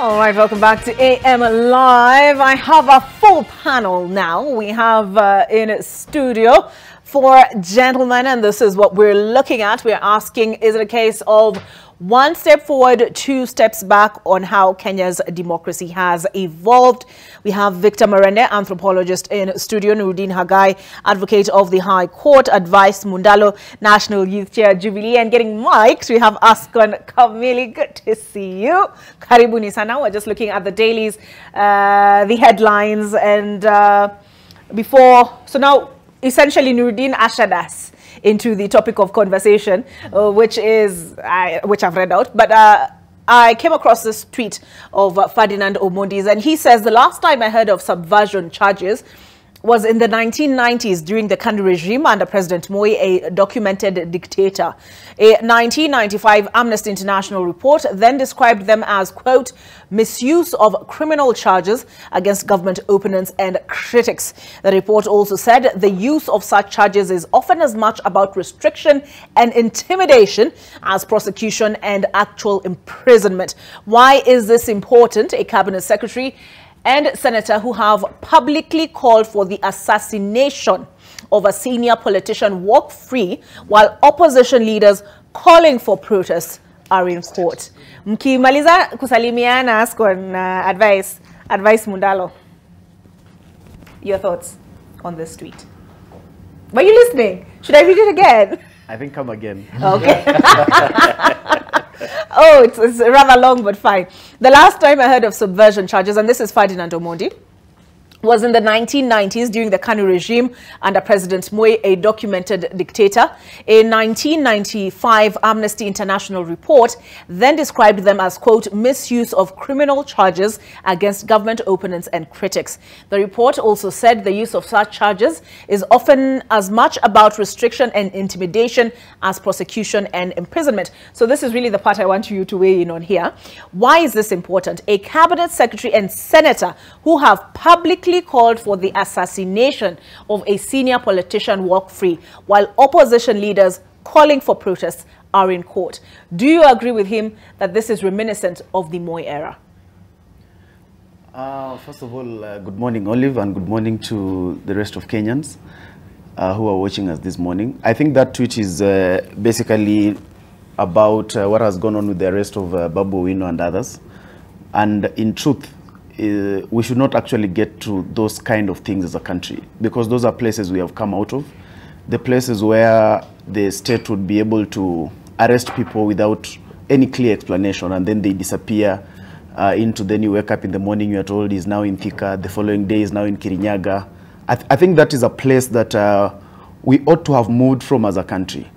All right, welcome back to AM Live. I have a full panel now. We have in studio four gentlemen, and this is what we're looking at. We're asking, is it a case of one step forward, two steps back on how Kenya's democracy has evolved? We have Victor Marende, anthropologist in studio, Nuruddin Hagai, advocate of the High Court, Advice Mundalo, National Youth Chair, Jubilee, and getting mic'd, we have Askon Kamili. Good to see you. Karibuni sana. We're just looking at the dailies, the headlines, and so now essentially Nuruddin ushered us into the topic of conversation, which I've read out, but I came across this tweet of Ferdinand Omondi's, and he says, the last time I heard of subversion charges was in the 1990s during the Kanu regime under President Moi, a documented dictator. A 1995 Amnesty International report then described them as, quote, misuse of criminal charges against government opponents and critics. The report also said the use of such charges is often as much about restriction and intimidation as prosecution and actual imprisonment. Why is this important? A cabinet secretary and senator who have publicly called for the assassination of a senior politician walk free, while opposition leaders calling for protests are in court. Mkimaliza kusalimiana Askon Advice Mundalo. Your thoughts on this tweet? Were you listening? Should I read it again? I think come again. Okay. Oh, it's rather long, but fine. The last time I heard of subversion charges, and this is Ferdinand Omondi, was in the 1990s during the Kanu regime under President Moi, a documented dictator. A 1995 Amnesty International report then described them as, quote, misuse of criminal charges against government opponents and critics. The report also said the use of such charges is often as much about restriction and intimidation as prosecution and imprisonment. So this is really the part I want you to weigh in on here. Why is this important? A cabinet secretary and senator who have publicly called for the assassination of a senior politician walk free, while opposition leaders calling for protests are in court. Do you agree with him that this is reminiscent of the Moi era? First of all, good morning, Olive, and good morning to the rest of Kenyans who are watching us this morning. I think that tweet is basically about what has gone on with the arrest of Babu Owino and others. And in truth, we should not actually get to those kind of things as a country, because those are places we have come out of, the places where the state would be able to arrest people without any clear explanation, and then they disappear then you wake up in the morning, you are told he's now in Thika, the following day is now in Kirinyaga. I think that is a place that we ought to have moved from as a country.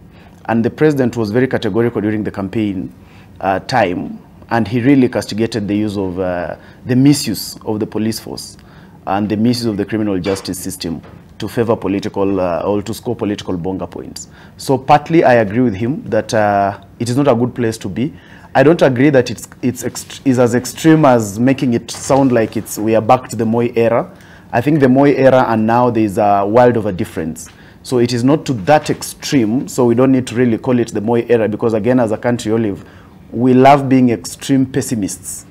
And the president was very categorical during the campaign time, and he really castigated the use of the misuse of the police force and the misuse of the criminal justice system to favor political or to score political bonga points. So partly I agree with him that it is not a good place to be. I don't agree that it's as extreme as making it sound like we are back to the Moi era. I think the Moi era and now there is a world of a difference. So it is not to that extreme, so we don't need to really call it the Moi era, because again, as a country, Olive, we love being extreme pessimists,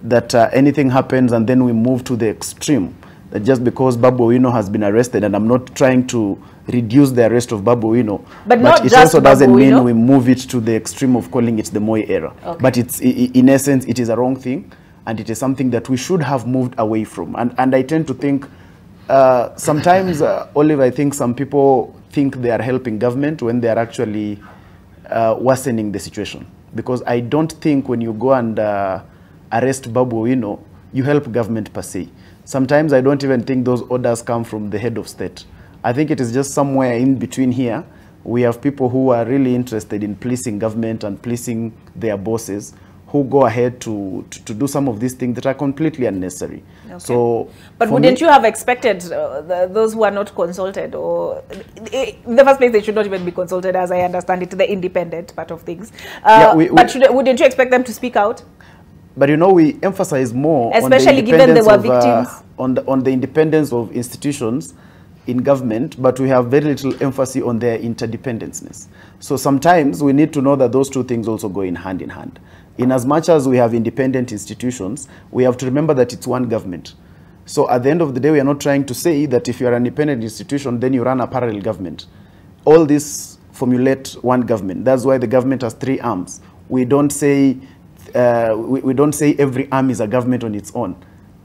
that anything happens and then we move to the extreme, that just because Babu Owino has been arrested, and I'm not trying to reduce the arrest of Babu Owino, but it also doesn't mean we move it to the extreme of calling it the Moi era. Okay. But it's, in essence, it is a wrong thing, and it is something that we should have moved away from. And I tend to think, sometimes, Olive, I think some people think they are helping government when they are actually worsening the situation. Because I don't think when you go and arrest Babu Owino, you help government per se. Sometimes I don't even think those orders come from the head of state. I think it is just somewhere in between here. We have people who are really interested in pleasing government and pleasing their bosses, who go ahead to do some of these things that are completely unnecessary. Okay. So, but wouldn't you have expected those who are not consulted, or in the first place they should not even be consulted, as I understand it, the independent part of things. Yeah, wouldn't you expect them to speak out? But you know, we emphasize more, especially given they were victims, on the independence of institutions in government, but we have very little emphasis on their interdependency. So sometimes we need to know that those two things also go in hand. In as much as we have independent institutions, we have to remember that it's one government. So at the end of the day, we are not trying to say that if you are an independent institution, then you run a parallel government. All this formulate one government. That's why the government has 3 arms. We don't say we don't say every arm is a government on its own.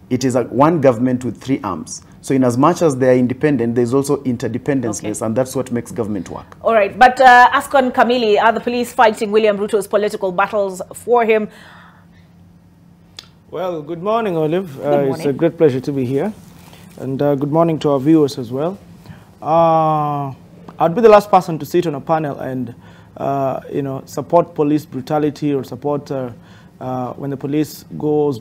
It is one government with 3 arms. So in as much as they are independent, there's also interdependence, and that's what makes government work. All right, but Ascon Kamili, are the police fighting William Ruto's political battles for him? Well, good morning, Olive. Good morning. It's a great pleasure to be here. And good morning to our viewers as well. I'd be the last person to sit on a panel and, support police brutality or support when the police goes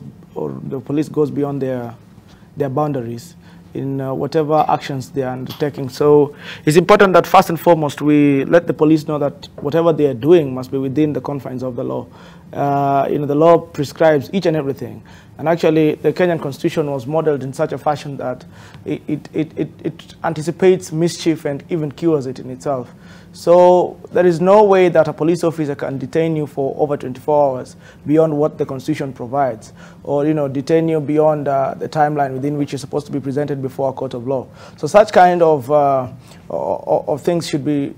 beyond their boundaries in whatever actions they are undertaking. So it's important that first and foremost we let the police know that whatever they are doing must be within the confines of the law. The law prescribes each and everything. And actually, the Kenyan Constitution was modeled in such a fashion that it anticipates mischief and even cures it in itself. So there is no way that a police officer can detain you for over 24 hours beyond what the Constitution provides, or detain you beyond the timeline within which you're supposed to be presented before a court of law. So such kind of things should be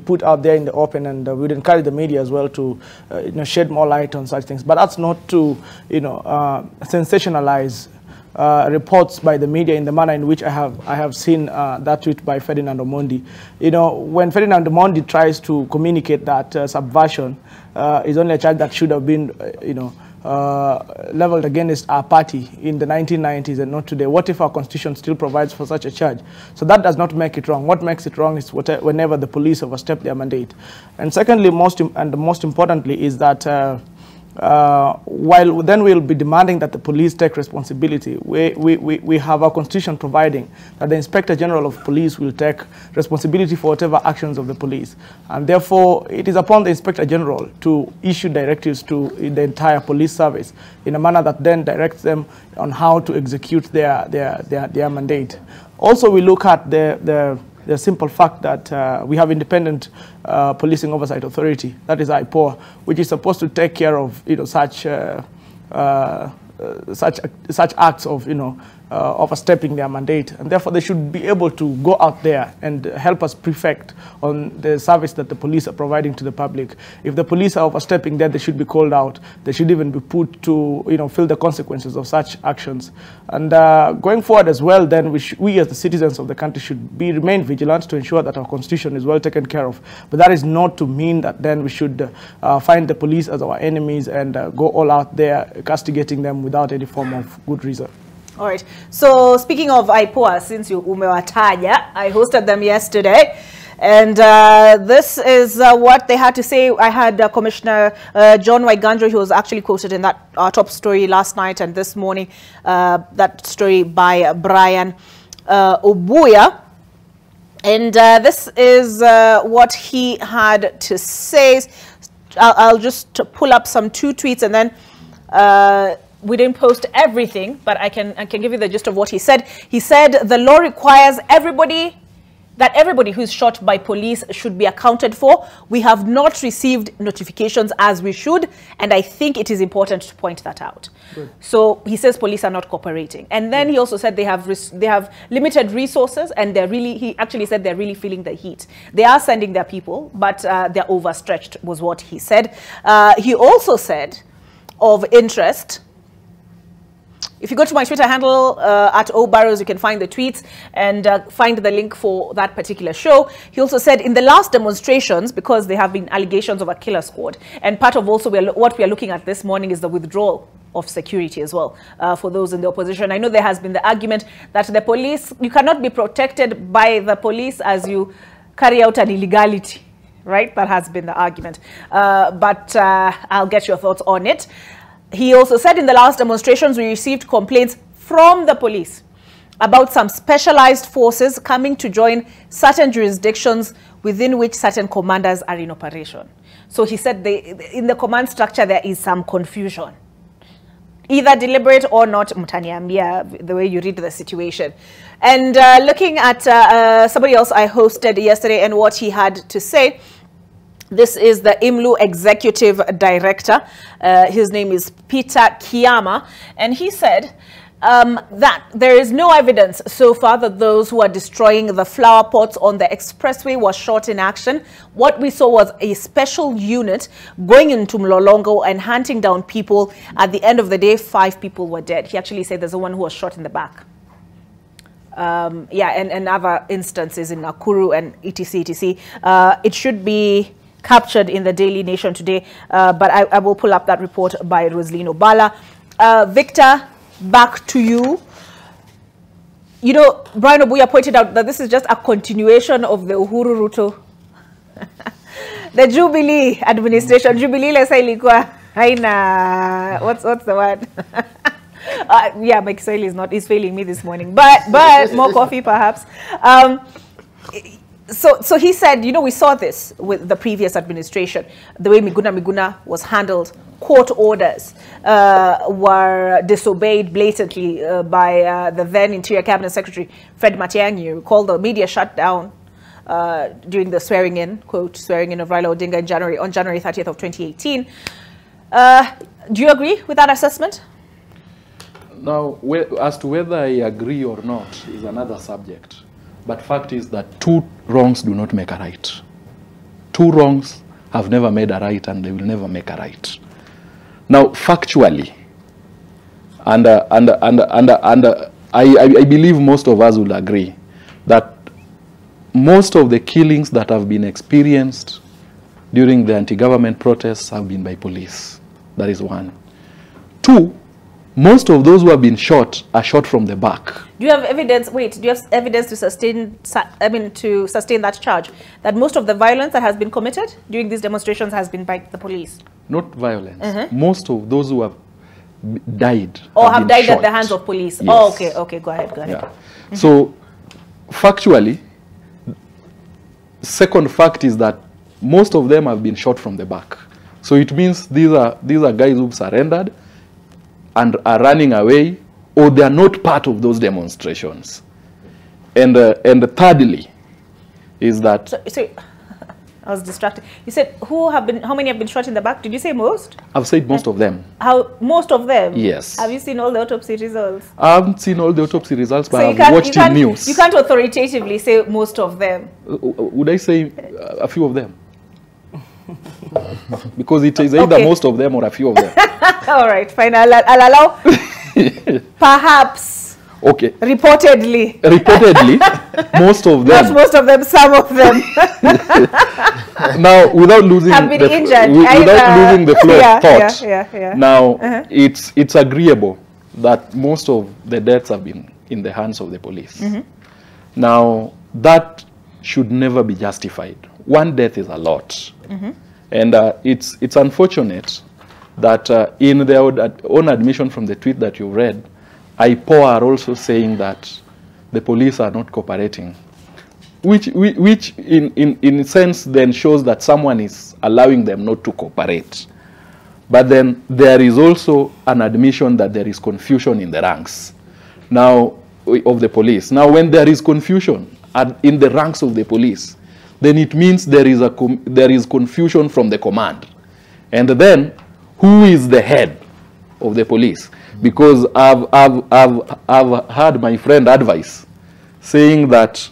put out there in the open, and we would encourage the media as well to shed more light on such things. But that's not to sensationalize reports by the media in the manner in which I have seen that tweet by Ferdinand Omondi. When Ferdinand Omondi tries to communicate that subversion is only a charge that should have been leveled against our party in the 1990s and not today. What if our constitution still provides for such a charge? So that does not make it wrong. What makes it wrong is whenever the police overstep their mandate. And secondly, most importantly, is that while then we'll be demanding that the police take responsibility, we have our constitution providing that the Inspector General of Police will take responsibility for whatever actions of the police. And therefore, it is upon the Inspector General to issue directives to the entire police service in a manner that then directs them on how to execute their mandate. Also, we look at the simple fact that we have independent policing oversight authority, that is IPOA, which is supposed to take care of such acts of overstepping their mandate, and therefore they should be able to go out there and help us prefect on the service that the police are providing to the public. If the police are overstepping there, they should be called out. They should even be put to feel the consequences of such actions. And going forward as well, then we as the citizens of the country should remain vigilant to ensure that our constitution is well taken care of. But that is not to mean that then we should find the police as our enemies and go all out there castigating them without any form of good reason. All right. So speaking of IPOA, since you umewataja, I hosted them yesterday, and this is what they had to say. I had Commissioner John Waiganjo, who was actually quoted in that top story last night and this morning, that story by Brian Obuya. And this is what he had to say. I'll just pull up some 2 tweets, and then we didn't post everything, but I can give you the gist of what he said. He said the law requires that everybody who is shot by police should be accounted for. We have not received notifications as we should, and I think it is important to point that out. Good. So he says police are not cooperating, and then he also said they have limited resources, and he actually said they're really feeling the heat. They are sending their people, but they're overstretched, was what he said. He also said of interest, if you go to my Twitter handle at @obarrows, you can find the tweets and find the link for that particular show. He also said in the last demonstrations, because there have been allegations of a killer squad, and part of also what we are looking at this morning is the withdrawal of security as well for those in the opposition. I know there has been the argument that the police, you cannot be protected by the police as you carry out an illegality, right? That has been the argument. But I'll get your thoughts on it. He also said in the last demonstrations, we received complaints from the police about some specialized forces coming to join certain jurisdictions within which certain commanders are in operation. So he said in the command structure, there is some confusion, either deliberate or not, mtaniambia, the way you read the situation. And looking at somebody else I hosted yesterday and what he had to say, This is the IMLU Executive Director. His name is Peter Kiama, and he said that there is no evidence so far that those who are destroying the flower pots on the expressway were shot in action. What we saw was a special unit going into Mlolongo and hunting down people. At the end of the day, 5 people were dead. He actually said there's one who was shot in the back. Yeah, and other instances in Nakuru and etc. It should be captured in the Daily Nation today, but I will pull up that report by Roslyn Obala. Victor, back to you. You know, Brian Obuya pointed out that this is just a continuation of the Uhuru Ruto, the Jubilee administration. Jubilee, let's say, what's the word? Yeah, my Kiswahili is failing me this morning, but more coffee perhaps. So he said, you know, we saw this with the previous administration, the way Miguna was handled. Court orders were disobeyed blatantly by the then Interior Cabinet Secretary, Fred Matiang'i. You recall the media shut down during the swearing-in, quote, swearing-in of Raila Odinga on January 30th of 2018. Do you agree with that assessment? Now, as to whether I agree or not is another subject. But fact is that 2 wrongs do not make a right. 2 wrongs have never made a right, and they will never make a right. Now, factually, and I believe most of us will agree that most of the killings that have been experienced during the anti-government protests have been by police. That is 1. 2, most of those who have been shot are shot from the back. Do you have evidence? Wait, do you have evidence to sustain? To sustain that charge that most of the violence that has been committed during these demonstrations has been by the police? Not violence. Most of those who have died or have died at the hands of police. Yes. Oh, okay. Go ahead. Yeah. So, factually, second fact is that most of them have been shot from the back. So it means these are guys who've surrendered and are running away, or they are not part of those demonstrations. And thirdly, is that... So, I was distracted. You said how many have been shot in the back? Did you say most? I've said most of them. How, most of them? Yes. Have you seen all the autopsy results? I haven't seen all the autopsy results, but so I've watched the news. You can't authoritatively say most of them. Would I say a few of them? Because it is either most of them or a few of them. All right, fine. I'll allow perhaps. Okay. Reportedly, most of them. Not most of them, some of them. Now, without losing have been injured. Without losing the flow of thought. Yeah. Now, it's agreeable that most of the deaths have been in the hands of the police. Now, that should never be justified. 1 death is a lot. And it's unfortunate that in their own admission from the tweet that you read, IPOA are also saying that the police are not cooperating, which in a sense then shows that someone is allowing them not to cooperate. But then there is also an admission that there is confusion in the ranks now of the police. Now, when there is confusion in the ranks of the police, then it means there is confusion from the command. And then, who is the head of the police? Because I've heard my friend advise saying that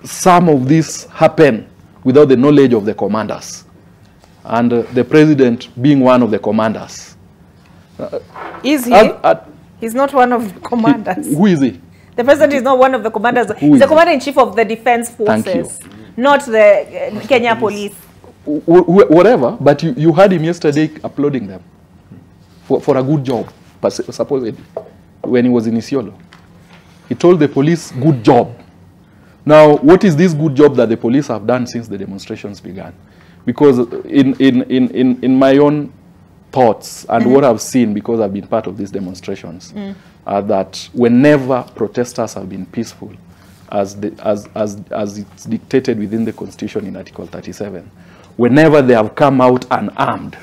some of this happen without the knowledge of the commanders, and the president being one of the commanders. Is he? He's not one of the commanders. Who is he? The president is not one of the commanders. He's the commander-in-chief of the defense forces. Thank you. Not the Kenya police. Whatever, but you heard him yesterday applauding them for a good job, supposedly, when he was in Isiolo. He told the police, good job. Now, what is this good job that the police have done since the demonstrations began? Because in my own thoughts and what I've seen, because I've been part of these demonstrations, are that whenever protesters have been peaceful, as it's dictated within the Constitution in Article 37. Whenever they have come out unarmed,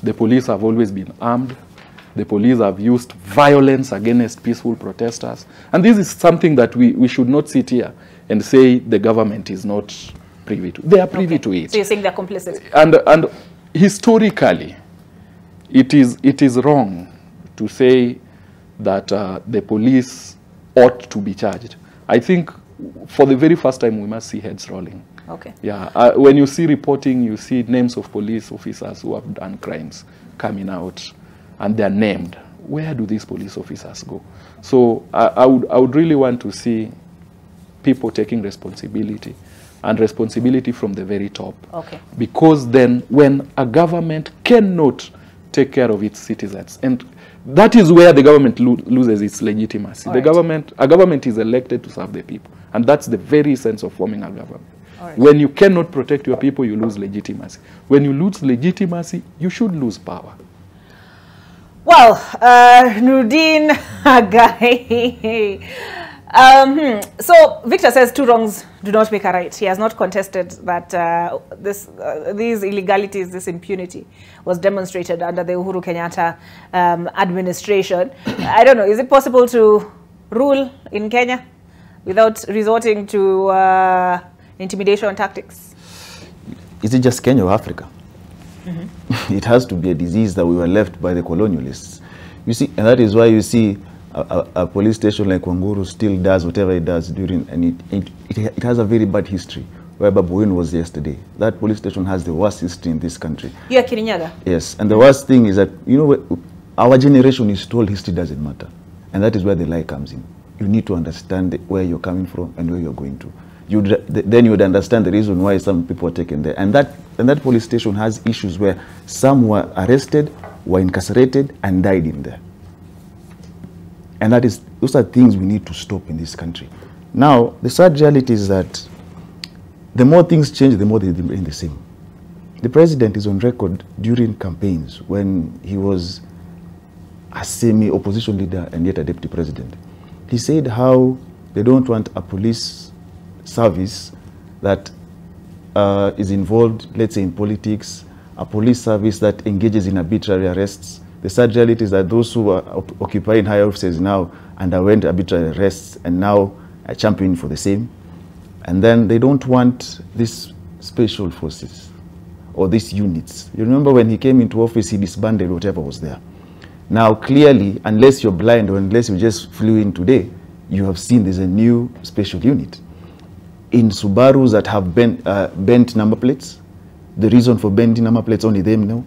the police have always been armed. The police have used violence against peaceful protesters. And this is something that we should not sit here and say the government is not privy to. They are privy to it. So you're saying they're complicit? And historically, it is wrong to say that the police ought to be charged. I think for the very first time we must see heads rolling. Okay. Yeah. When you see reporting, you see names of police officers who have done crimes coming out, and they're named. Where do these police officers go? So I would really want to see people taking responsibility, and responsibility from the very top. Okay. Because then when a government cannot take care of its citizens, and that is where the government loses its legitimacy. A government is elected to serve the people, and that's the very sense of forming a government. When you cannot protect your people, you lose legitimacy. When you lose legitimacy, you should lose power. Well, Nuruddin Hagai. So Victor says 2 wrongs do not make a right. He has not contested that these illegalities, this impunity was demonstrated under the Uhuru Kenyatta administration. I don't know, is it possible to rule in Kenya without resorting to intimidation tactics? Is it just Kenya or Africa? It has to be a disease that we were left by the colonialists. You see, and that is why you see a police station like Wanguru still does whatever it does during, and it has a very bad history. Where Babuin was yesterday, that police station has the worst history in this country. You're Kirinyaga? Yes, and the worst thing is that, you know, our generation is told history doesn't matter, and that is where the lie comes in. You need to understand where you're coming from and where you're going to. Then you would understand the reason why some people are taken there. And that police station has issues where some were arrested, were incarcerated, and died in there. And those are things we need to stop in this country. Now, the sad reality is that the more things change, the more they remain the same. The president is on record during campaigns when he was a semi-opposition leader and yet a deputy president. He said how they don't want a police service that is involved, let's say, in politics, a police service that engages in arbitrary arrests. The sad reality is that those who are occupying high offices now underwent arbitrary arrests and now are championing for the same. And then they don't want these special forces or these units. You remember when he came into office, he disbanded whatever was there. Now, clearly, unless you're blind or unless you just flew in today, you have seen there's a new special unit. In Subarus that have bent number plates, the reason for bending number plates, only them know,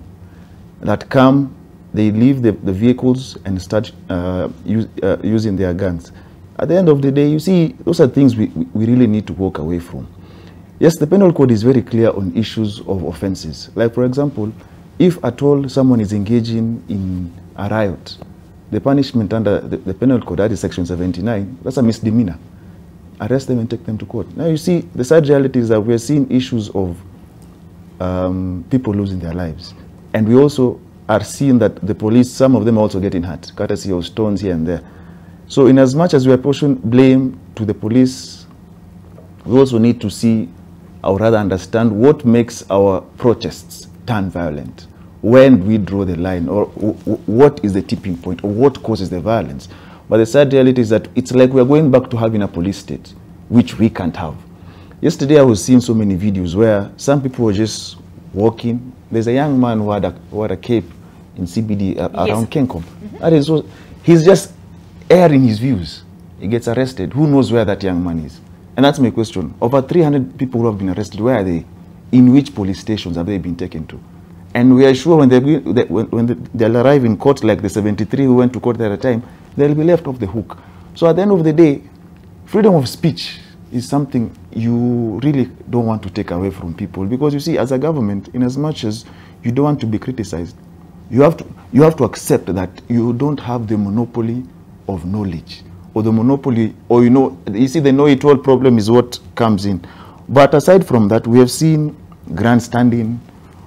that come, they leave the vehicles and start using their guns. At the end of the day, you see, those are things we really need to walk away from. Yes, the penal code is very clear on issues of offenses. Like, for example, if at all someone is engaging in a riot, the punishment under the penal code, that is section 79, that's a misdemeanor. Arrest them and take them to court. Now, you see, the sad reality is that we're seeing issues of people losing their lives. And we also are seeing that the police, some of them are also getting hurt, courtesy of stones here and there. So in as much as we apportion blame to the police, we also need to see, or rather understand, what makes our protests turn violent. When we draw the line, or what is the tipping point, or what causes the violence. But the sad reality is that it's like we're going back to having a police state, which we can't have. Yesterday I was seeing so many videos where some people were just walking. There's a young man who had a cape in CBD around Kencom. That is so, he's just airing his views. He gets arrested. Who knows where that young man is? And that's my question. Over 300 people who have been arrested, where are they? In which police stations have they been taken to? And we are sure when they'll arrive in court, like the 73 who went to court at a time, they'll be left off the hook. So at the end of the day, freedom of speech is something you really don't want to take away from people. Because you see, as a government, in as much as you don't want to be criticized, you have to accept that you don't have the monopoly of knowledge, or the monopoly, or you see, the know-it-all problem is what comes in. But aside from that, we have seen grandstanding,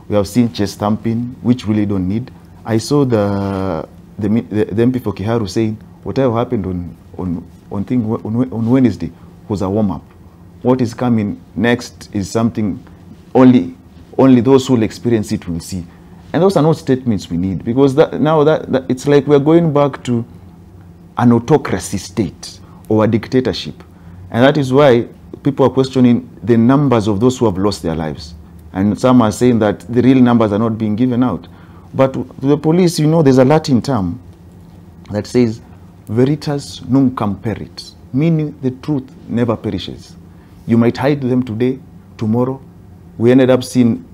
we have seen chest thumping, which really don't need. I saw the MP for Kiharu saying whatever happened on Wednesday was a warm-up. What is coming next is something only those who will experience it will see. And those are not statements we need, because now it's like we're going back to an autocracy state or a dictatorship. And that is why people are questioning the numbers of those who have lost their lives. And some are saying that the real numbers are not being given out. But to the police, you know, there's a Latin term that says, veritas nunquam perit, meaning the truth never perishes. You might hide them today, tomorrow. We ended up seeing,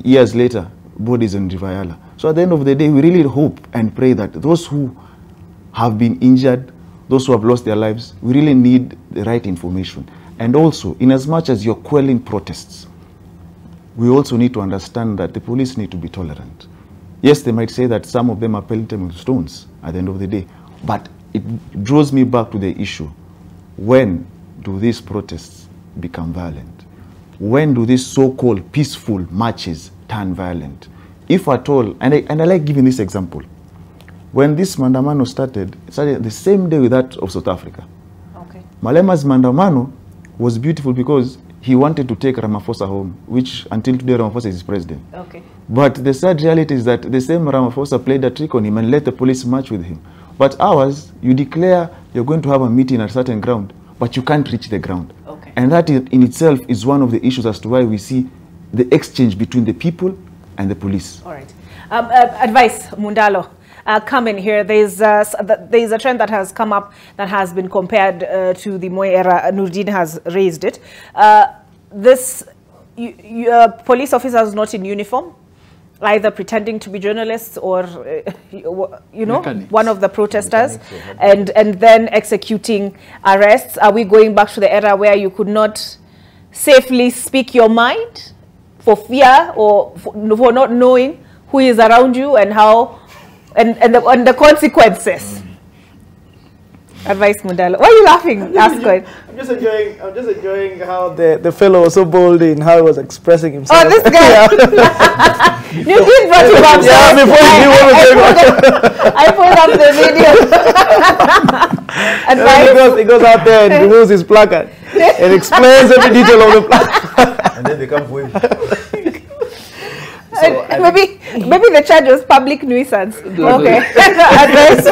years later, bodies in River Yala. So at the end of the day, we really hope and pray that those who have been injured, those who have lost their lives, we really need the right information. And also, in as much as you're quelling protests, we also need to understand that the police need to be tolerant. Yes, they might say that some of them are pelting with stones at the end of the day, but it draws me back to the issue. When do these protests become violent? When do these so-called peaceful marches turn violent? If at all, and I like giving this example. When this Mandamano started, it started the same day with that of South Africa. Okay. Malema's Mandamano was beautiful because he wanted to take Ramaphosa home, which until today Ramaphosa is his president. Okay. But the sad reality is that the same Ramaphosa played a trick on him and let the police march with him. But ours, you declare you're going to have a meeting at a certain ground, but you can't reach the ground. Okay. And that in itself is one of the issues as to why we see the exchange between the people and the police. All right. Advice, Mundalo. Come in here. There's a trend that has come up that has been compared to the Moi era. Nurdin has raised it. This police officers not in uniform, either pretending to be journalists or, you know, Mechanics. one of the protesters, and then executing arrests. Are we going back to the era where you could not safely speak your mind for fear or for not knowing who is around you and how, and the consequences? Advice, Mundalo. Why are you laughing? Ascot? I'm just enjoying how the fellow was so bold in how he was expressing himself. Oh, this guy! You did brought him up. Yeah, before you knew what was going on. I pulled up the video. Advice. He goes out there and removes his placard and explains every detail of the placard. And then they come for him. Maybe the charge was public nuisance. Okay. Advice.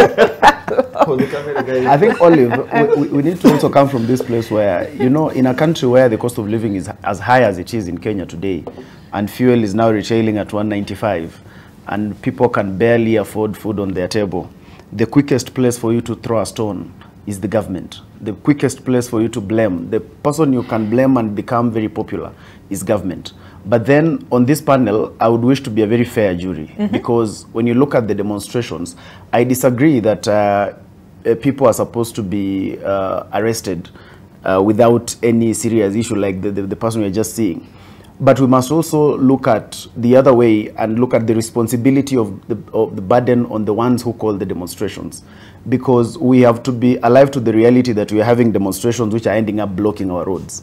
I think, Olive, we need to also come from this place where, you know, in a country where the cost of living is as high as it is in Kenya today, and fuel is now retailing at 195, and people can barely afford food on their table, the quickest place for you to throw a stone is the government. The quickest place for you to blame, the person you can blame and become very popular, is government. But then on this panel, I would wish to be a very fair jury, because when you look at the demonstrations, I disagree that people are supposed to be arrested without any serious issue like the person we're just seeing. But we must also look at the other way and look at the responsibility of the burden on the ones who call the demonstrations, because we have to be alive to the reality that we are having demonstrations which are ending up blocking our roads.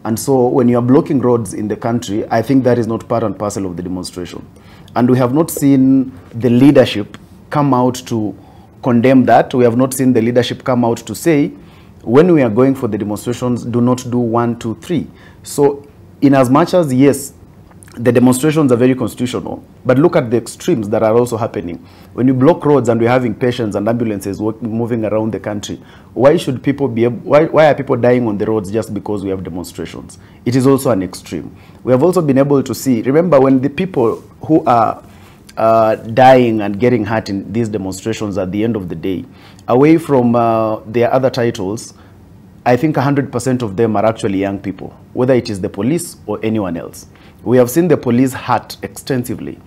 And so when you are blocking roads in the country, I think that is not part and parcel of the demonstration. And we have not seen the leadership come out to condemn that. We have not seen the leadership come out to say, when we are going for the demonstrations, do not do 1, 2, 3. So in as much as, yes, the demonstrations are very constitutional, but look at the extremes that are also happening. When you block roads and we're having patients and ambulances moving around the country, why should people be, why are people dying on the roads just because we have demonstrations? It is also an extreme. We have also been able to see, remember when the people who are dying and getting hurt in these demonstrations at the end of the day, away from their other titles, I think 100% of them are actually young people, whether it is the police or anyone else. We have seen the police hurt extensively.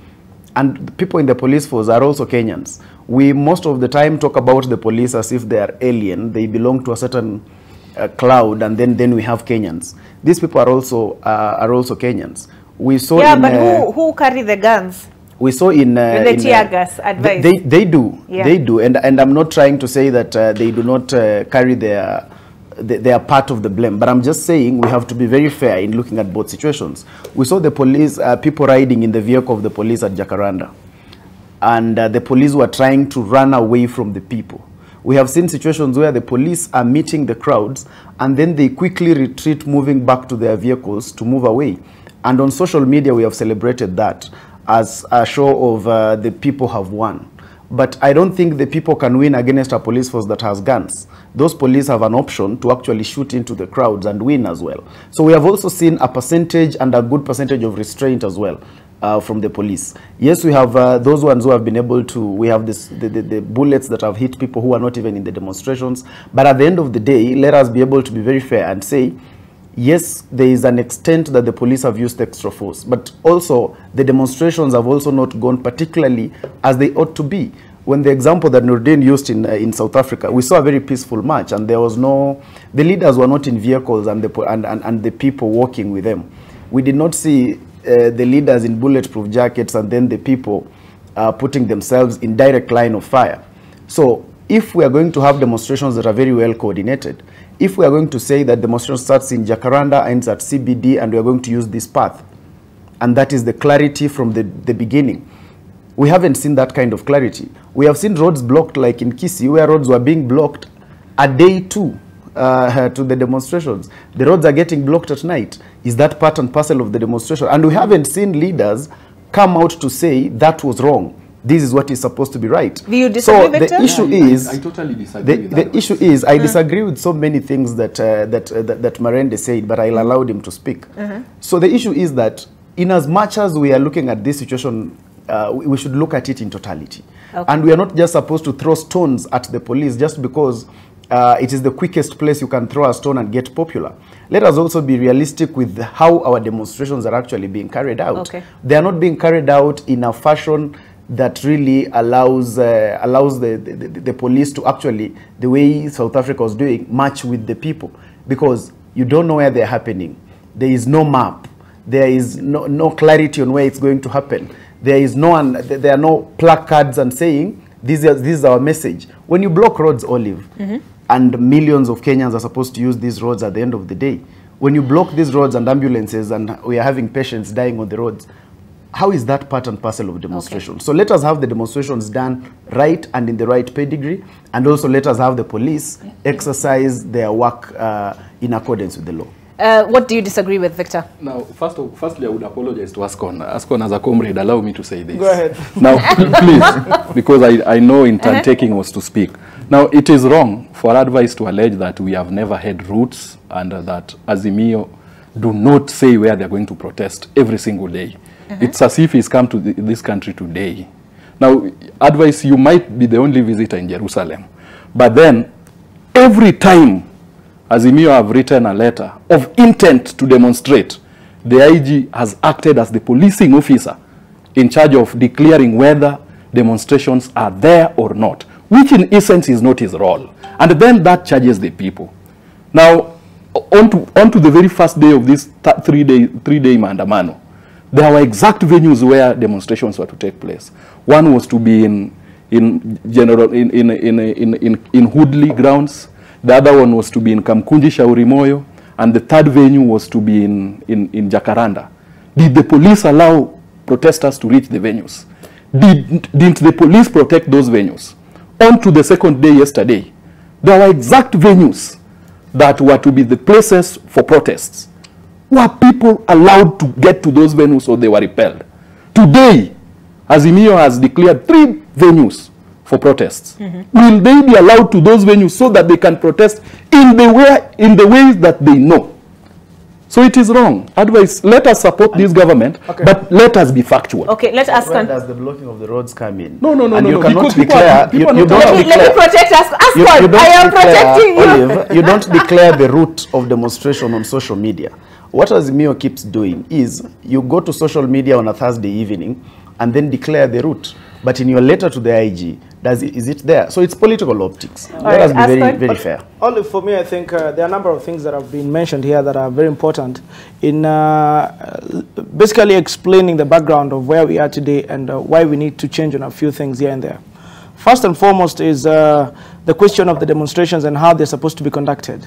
And the people in the police force are also Kenyans. We most of the time talk about the police as if they are alien. They belong to a certain cloud, and then we have Kenyans. These people are also Kenyans. We saw but who carry the guns? We saw in the tear gas advice. They do. Yeah. They do. And I'm not trying to say that they do not carry they are part of the blame, but I'm just saying we have to be very fair in looking at both situations. We saw the police, people riding in the vehicle of the police at Jacaranda, and the police were trying to run away from the people. We have seen situations where the police are meeting the crowds, and then they quickly retreat, moving back to their vehicles to move away. And on social media, we have celebrated that as a show of the people have won. But I don't think the people can win against a police force that has guns. Those police have an option to actually shoot into the crowds and win as well. So we have also seen a percentage and a good percentage of restraint as well from the police. Yes, we have those ones who have been able to, we have the bullets that have hit people who are not even in the demonstrations. But at the end of the day, let us be able to be very fair and say, yes, there is an extent that the police have used extra force, but also the demonstrations have also not gone particularly as they ought to be. When the example that Nordin used in South Africa, we saw a very peaceful march, and there was no, the leaders were not in vehicles and the people walking with them. We did not see the leaders in bulletproof jackets and then the people putting themselves in direct line of fire. So if we are going to have demonstrations that are very well coordinated, if we are going to say that demonstration starts in Jacaranda, ends at CBD, and we are going to use this path, and that is the clarity from the beginning, we haven't seen that kind of clarity. We have seen roads blocked, like in Kisii, where roads were being blocked a day to the demonstrations. The roads are getting blocked at night. Is that part and parcel of the demonstration? And we haven't seen leaders come out to say that was wrong. This is what is supposed to be right. Do you disagree, so Victor? The issue is, I totally disagree with that. The issue is, I disagree with so many things that that Marende said, but I'll allow him to speak. So the issue is that in as much as we are looking at this situation, we should look at it in totality. Okay. And we are not just supposed to throw stones at the police just because it is the quickest place you can throw a stone and get popular. Let us also be realistic with how our demonstrations are actually being carried out. Okay. They are not being carried out in a fashion that really allows the police to actually, the way South Africa was doing, match with the people, because you don't know where they're happening. There is no map. There is no clarity on where it's going to happen. There is there are no placards and saying this is our message. When you block roads, Olive, and millions of Kenyans are supposed to use these roads at the end of the day, when you block these roads and ambulances and we are having patients dying on the roads, how is that part and parcel of demonstration? Okay. So let us have the demonstrations done right and in the right pedigree, and also let us have the police exercise their work in accordance with the law. What do you disagree with, Victor? Now, firstly, I would apologize to Ascon. Ascon, as a comrade, allow me to say this. Go ahead. Now, please, because I know in turn taking was to speak. Now, it is wrong for advice to allege that we have never had roots and that Azimio do not say where they're going to protest every single day. It's as if he's come to this country today. Now, advice, you might be the only visitor in Jerusalem. But then, every time Azimio have written a letter of intent to demonstrate, the IG has acted as the policing officer in charge of declaring whether demonstrations are there or not, which in essence is not his role. And then that charges the people. Now, on to the very first day of this three-day Maandamano, there were exact venues where demonstrations were to take place. One was to be in Hoodley grounds. The other one was to be in Kamkunji Shauri Moyo, and the third venue was to be in Jacaranda. Did the police allow protesters to reach the venues? Didn't the police protect those venues? On to the second day yesterday, there were exact venues that were to be the places for protests. Were people allowed to get to those venues or they were repelled? Today, Azimio has declared 3 venues for protests. Will they be allowed to those venues so that they can protest in the ways that they know? So it is wrong. Advice, let us support this government, but let us be factual. Okay, let's ask. Where does the blocking of the roads come in? No. You cannot declare. Let me protect us. Ascon, I am protecting you. Olive, you don't declare the route of demonstration on social media. What Azimio keeps doing is you go to social media on a Thursday evening and then declare the route. But in your letter to the IG, is it there? So it's political optics. Let us be very fair. Only for me, I think there are a number of things that have been mentioned here that are very important in basically explaining the background of where we are today and why we need to change on a few things here and there. First and foremost is the question of the demonstrations and how they're supposed to be conducted.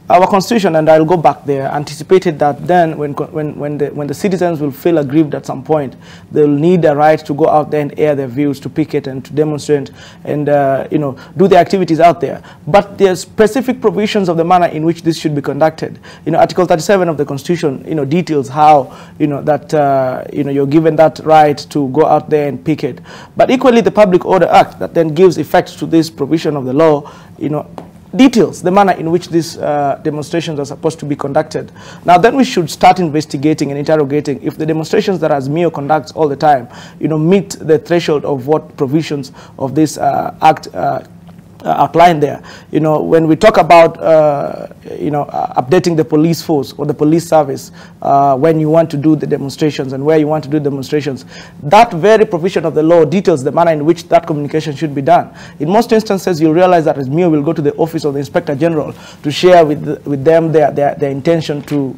our constitution, and I'll go back there, anticipated that then when the citizens will feel aggrieved at some point, they'll need a right to go out there and air their views, to picket and to demonstrate and you know, do the activities out there. But there's specific provisions of the manner in which this should be conducted. You know, Article 37 of the Constitution, you know, details how, you know, that you know, you're given that right to go out there and picket. But equally, the Public Order Act that then gives effect to this provision of the law, you know, details the manner in which these demonstrations are supposed to be conducted. Now then we should start investigating and interrogating if the demonstrations that Azimio conducts all the time, you know, meet the threshold of what provisions of this act outlined there. You know, when we talk about you know, updating the police force or the police service when you want to do the demonstrations and where you want to do demonstrations, that very provision of the law details the manner in which that communication should be done. In most instances, you'll realize that Azimio will go to the office of the Inspector General to share with them their intention to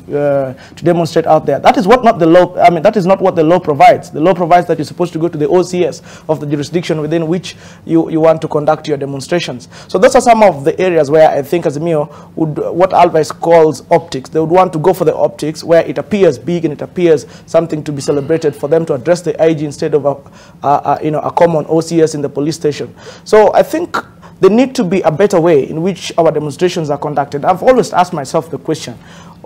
demonstrate out there. That is what not the law. I mean, that is not what the law provides. The law provides that you're supposed to go to the OCS of the jurisdiction within which you want to conduct your demonstrations. So those are some of the areas where I think Azimio would, what Alvarez calls optics, they would want to go for the optics where it appears big and it appears something to be celebrated, for them to address the IG instead of you know, a common OCS in the police station. So I think there need to be a better way in which our demonstrations are conducted. I've always asked myself the question,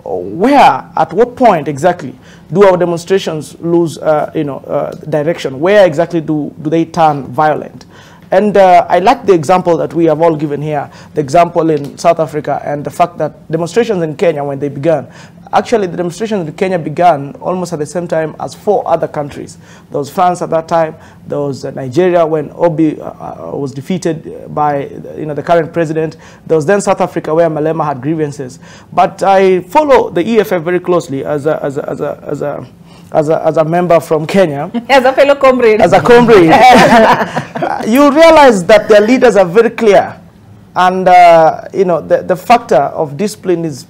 where, at what point exactly do our demonstrations lose you know, direction? Where exactly do they turn violent? And I like the example that we have all given here, the example in South Africa, and the fact that demonstrations in Kenya, when they began, actually the demonstrations in Kenya began almost at the same time as 4 other countries. There was France at that time, there was Nigeria when Obi was defeated by, you know, the current president. There was then South Africa where Malema had grievances. But I follow the EFF very closely as a member from Kenya. As a fellow comrade. As a comrade. You realize that their leaders are very clear. And, you know, the factor of discipline is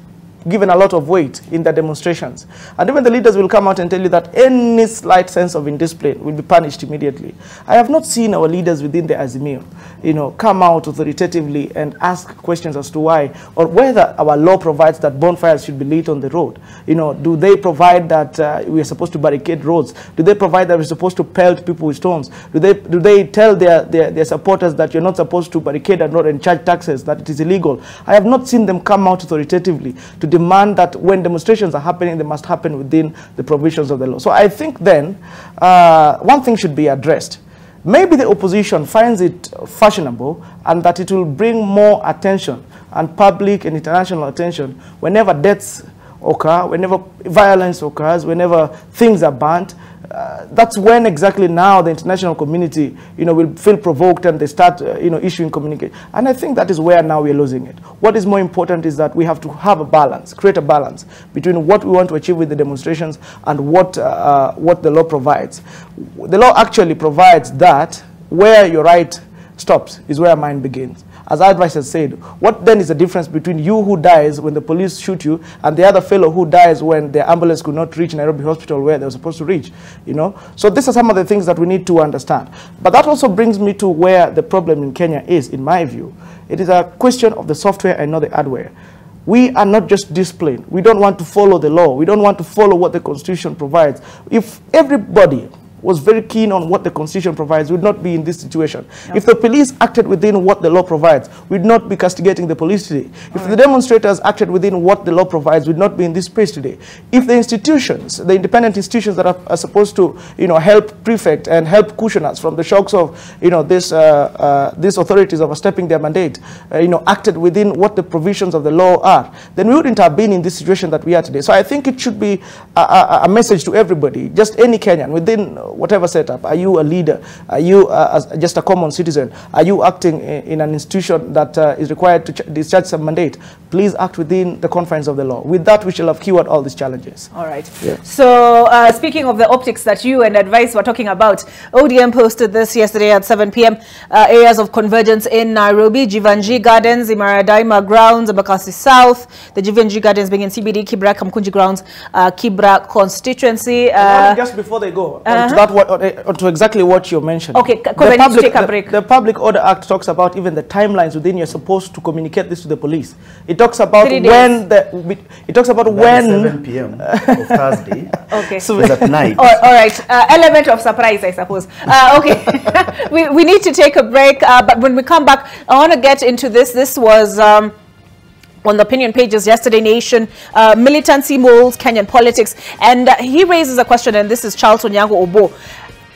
given a lot of weight in the demonstrations. And even the leaders will come out and tell you that any slight sense of indiscipline will be punished immediately. I have not seen our leaders within the Azimio, you know, come out authoritatively and ask questions as to why, or whether our law provides that bonfires should be lit on the road. You know, do they provide that we are supposed to barricade roads? Do they provide that we're supposed to pelt people with stones? Do they tell their supporters that you're not supposed to barricade a road and charge taxes, that it is illegal? I have not seen them come out authoritatively to demand that when demonstrations are happening, they must happen within the provisions of the law. So I think then one thing should be addressed. Maybe the opposition finds it fashionable and that it will bring more attention and public and international attention whenever deaths occur, whenever violence occurs, whenever things are burnt. That's when exactly now the international community, you know, will feel provoked and they start, you know, issuing communication. And I think that is where now we're losing it. What is more important is that we have to have a balance, create a balance between what we want to achieve with the demonstrations and what the law provides. The law actually provides that where your right stops is where mine begins. As Advice has said, what then is the difference between you who dies when the police shoot you and the other fellow who dies when the ambulance could not reach Nairobi Hospital where they were supposed to reach, you know? So these are some of the things that we need to understand. But that also brings me to where the problem in Kenya is, in my view. It is a question of the software and not the hardware. We are not just disciplined. We don't want to follow the law. We don't want to follow what the Constitution provides. If everybody was very keen on what the Constitution provides, we would not be in this situation. Yep. If the police acted within what the law provides, we would not be castigating the police today. If the demonstrators acted within what the law provides, we would not be in this space today. If the institutions, the independent institutions that are supposed to, you know, help prefect and help cushion us from the shocks of, you know, these authorities overstepping their mandate, you know, acted within what the provisions of the law are, then we wouldn't have been in this situation that we are today. So I think it should be a message to everybody, just any Kenyan, within whatever setup. Are you a leader? Are you just a common citizen? Are you acting in an institution that is required to discharge some mandate? Please act within the confines of the law. With that, we shall have cured all these challenges. All right. Yeah. So speaking of the optics that you and Advice were talking about, ODM posted this yesterday at 7 p.m. Areas of convergence in Nairobi: Jivanjee Gardens, Imara Daima Grounds, Embakasi South, the Jivanjee Gardens being in CBD, Kibra, Kamkunji Grounds, Kibra constituency. Just before they go, on about what, to exactly what you mentioned. Okay, because I need to take a break. The Public Order Act talks about even the timelines within you're supposed to communicate this to the police. It talks about when it talks about when 7 p.m. of Thursday. Okay. So it's at night. All right. Element of surprise, I suppose. Okay. we need to take a break, but when we come back, I want to get into this. This was on the opinion pages yesterday. Nation, militancy molds Kenyan politics, and he raises a question, and this is Charles Onyango Obo,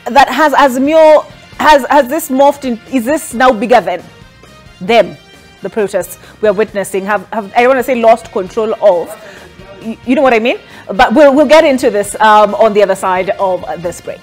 that has this morphed in? Is this now bigger than them? The protests we are witnessing have I don't want to say lost control of. You know what I mean? But we'll get into this on the other side of this break.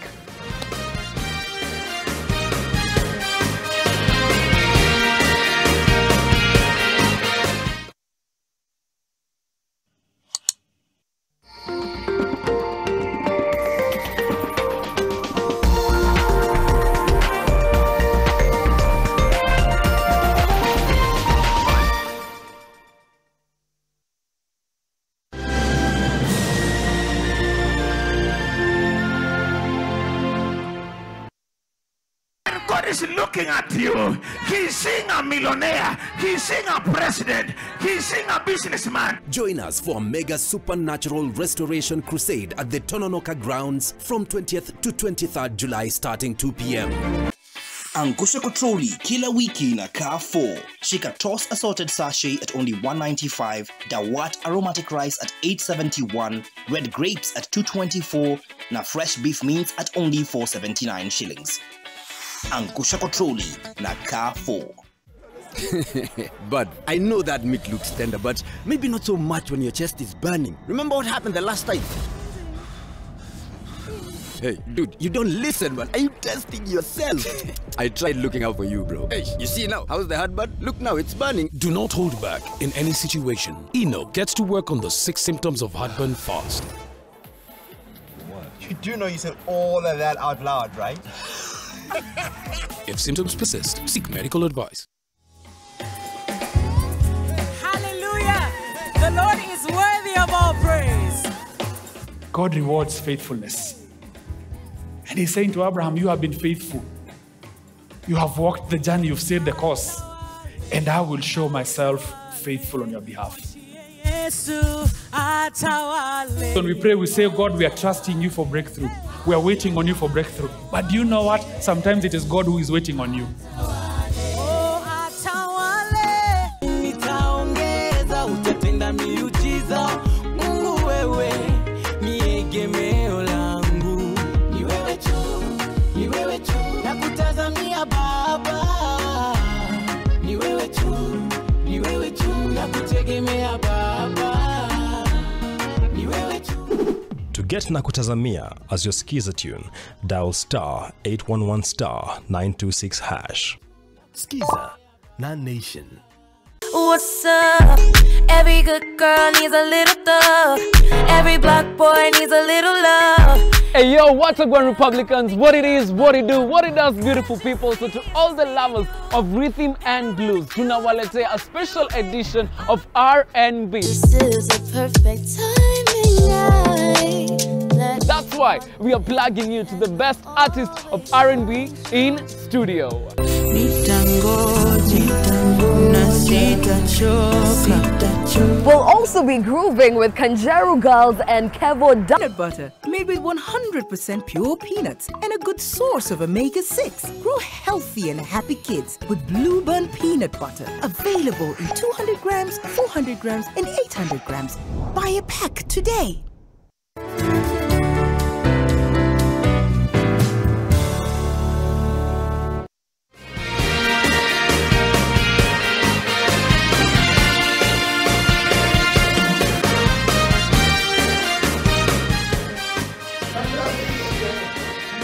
God is looking at you. He's seeing a millionaire. He's seeing a president. He's seeing a businessman. Join us for a mega supernatural restoration crusade at the Tononoka grounds from 20th to 23rd July starting 2 p.m. Angusha Kotroli kila wiki na Carrefour. Shika toss assorted sachet at only $1.95, Dawat aromatic rice at $8.71, red grapes at $2.24, na fresh beef meats at only $4.79 shillings. Angusha Kotroli na Carrefour. But I know that meat looks tender, but maybe not so much when your chest is burning. Remember what happened the last time? Hey, dude, you don't listen, man. Are you testing yourself? I tried looking out for you, bro. Hey, you see now? How's the heartburn? Look now, it's burning. Do not hold back in any situation. Eno gets to work on the 6 symptoms of heartburn fast. You do know you said all of that out loud, right? If symptoms persist, seek medical advice. Hallelujah! The Lord is worthy of all praise. God rewards faithfulness. And he's saying to Abraham, you have been faithful. You have walked the journey, you've stayed the course. And I will show myself faithful on your behalf. When we pray, we say, God, we are trusting you for breakthrough. We are waiting on you for breakthrough. But do you know what? Sometimes it is God who is waiting on you. To get Nakutazamia as your skiza tune, dial star 811 star 926 hash. Skiza, non-nation. What's up? Every good girl needs a little thug. Every black boy needs a little love. Hey yo, what's up, One Republicans? What it is, what it do, what it does, beautiful people. So to all the lovers of rhythm and blues, tunawaletea a special edition of R&B. This is a perfect timing night. That's why we are plugging you to the best artist of R&B in studio. We'll also be grooving with Kanjaru Girls and Kevo Peanut butter made with 100% pure peanuts and a good source of omega-6. Grow healthy and happy kids with Blueband peanut butter. Available in 200 grams, 400 grams, and 800 grams. Buy a pack today.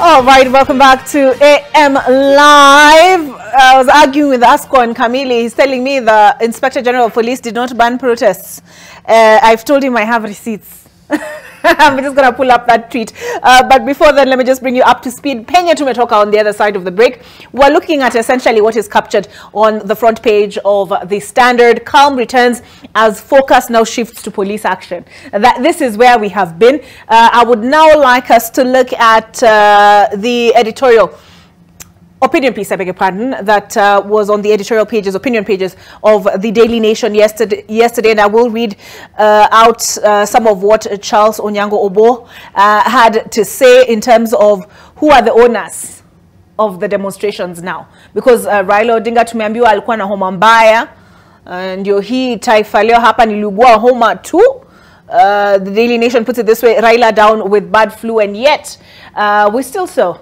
All right, welcome back to AM Live. I was arguing with Asko and Kamili. He's telling me the Inspector General of Police did not ban protests. I've told him I have receipts. I'm just going to pull up that tweet. But before then, let me just bring you up to speed. Penye tumetoka on the other side of the break. We're looking at essentially what is captured on the front page of the Standard. Calm returns as focus now shifts to police action. This is where we have been. I would now like us to look at the editorial opinion piece, I beg your pardon, that was on the editorial pages, opinion pages of the Daily Nation yesterday, and I will read out some of what Charles Onyango Obo had to say in terms of who are the owners of the demonstrations now. Because Raila Odinga tumeambiwa alikuwa na homa mbaya, ndio hii taifa leo hapa niliugua homa tu. The Daily Nation puts it this way: Raila down with bad flu, and yet we still saw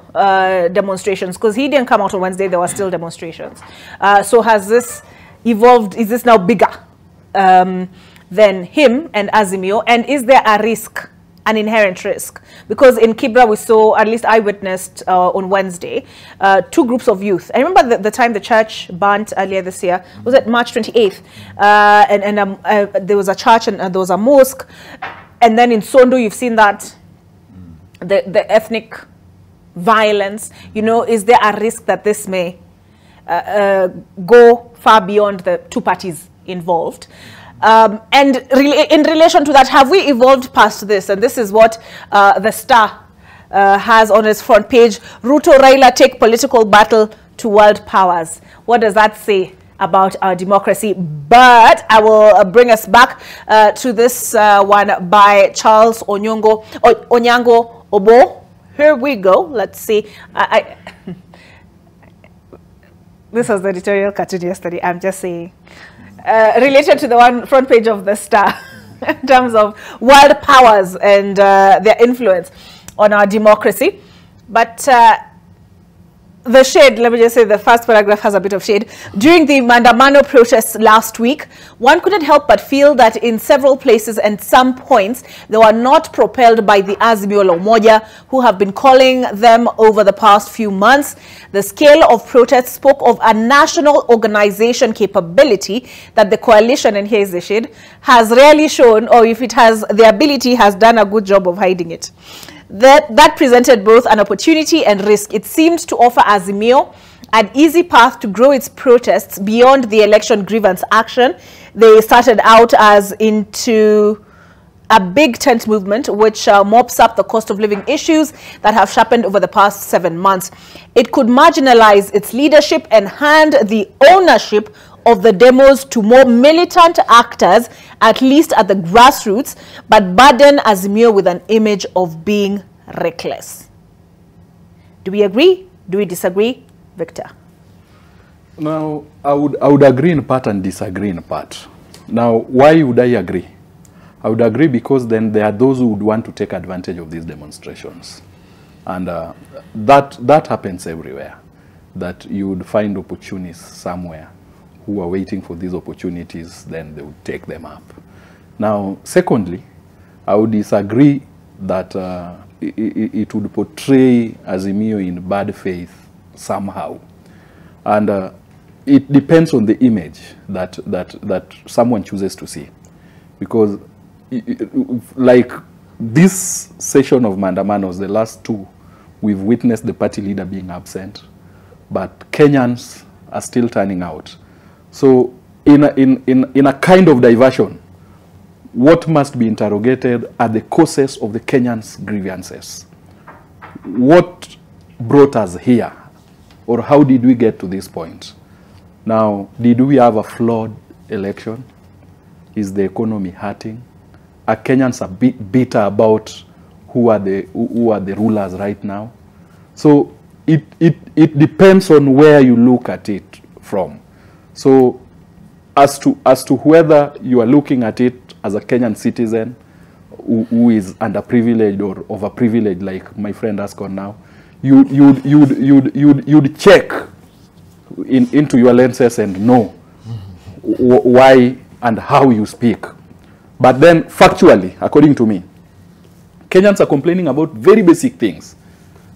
demonstrations, because he didn't come out on Wednesday. There were still demonstrations. So has this evolved? Is this now bigger than him and Azimio? And is there a risk, an inherent risk? Because in Kibra we saw, at least I witnessed on Wednesday, two groups of youth. I remember the time the church burnt earlier this year. Was it March 28th? There was a church and there was a mosque. And then in Sondo you've seen that, the ethnic violence. You know, is there a risk that this may go far beyond the two parties involved? And in relation to that, have we evolved past this? And this is what the Star has on its front page. Ruto Raila take political battle to world powers. What does that say about our democracy? But I will bring us back to this one by Charles Onyango Obo. Here we go. Let's see. This was the editorial cartoon yesterday. I'm just saying. Related to the one front page of the Star in terms of world powers and their influence on our democracy. But the shade, let me just say, the first paragraph has a bit of shade. During the Maandamano protests last week, one couldn't help but feel that in several places and some points, they were not propelled by the Azimio la Umoja, who have been calling them over the past few months. The scale of protests spoke of a national organization capability that the coalition, and here's the shade, has rarely shown, or if it has the ability, has done a good job of hiding it. That presented both an opportunity and risk. It seemed to offer Azimio an easy path to grow its protests beyond the election grievance action. They started out as into a big tent movement, which mops up the cost of living issues that have sharpened over the past 7 months. It could marginalize its leadership and hand the ownership of the demos to more militant actors, at least at the grassroots, but burden Azimio with an image of being reckless. Do we agree? Do we disagree? Victor? Now, I would agree in part and disagree in part. Now, why would I agree? I would agree because then there are those who would want to take advantage of these demonstrations. And that happens everywhere, that you would find opportunists somewhere who are waiting for these opportunities, then they would take them up. Now, secondly, I would disagree that it would portray Azimio in bad faith somehow. And it depends on the image that someone chooses to see. Because like this session of Maandamanos, the last two, we've witnessed the party leader being absent, but Kenyans are still turning out. So in a kind of diversion, what must be interrogated are the causes of the Kenyans' grievances. What brought us here? Or how did we get to this point? Now, did we have a flawed election? Is the economy hurting? Are Kenyans a bit bitter about who are the rulers right now? So it depends on where you look at it from. So as to whether you are looking at it as a Kenyan citizen who is underprivileged or overprivileged, like my friend asked on now, you'd check into your lenses and know why and how you speak. But then factually, according to me, Kenyans are complaining about very basic things.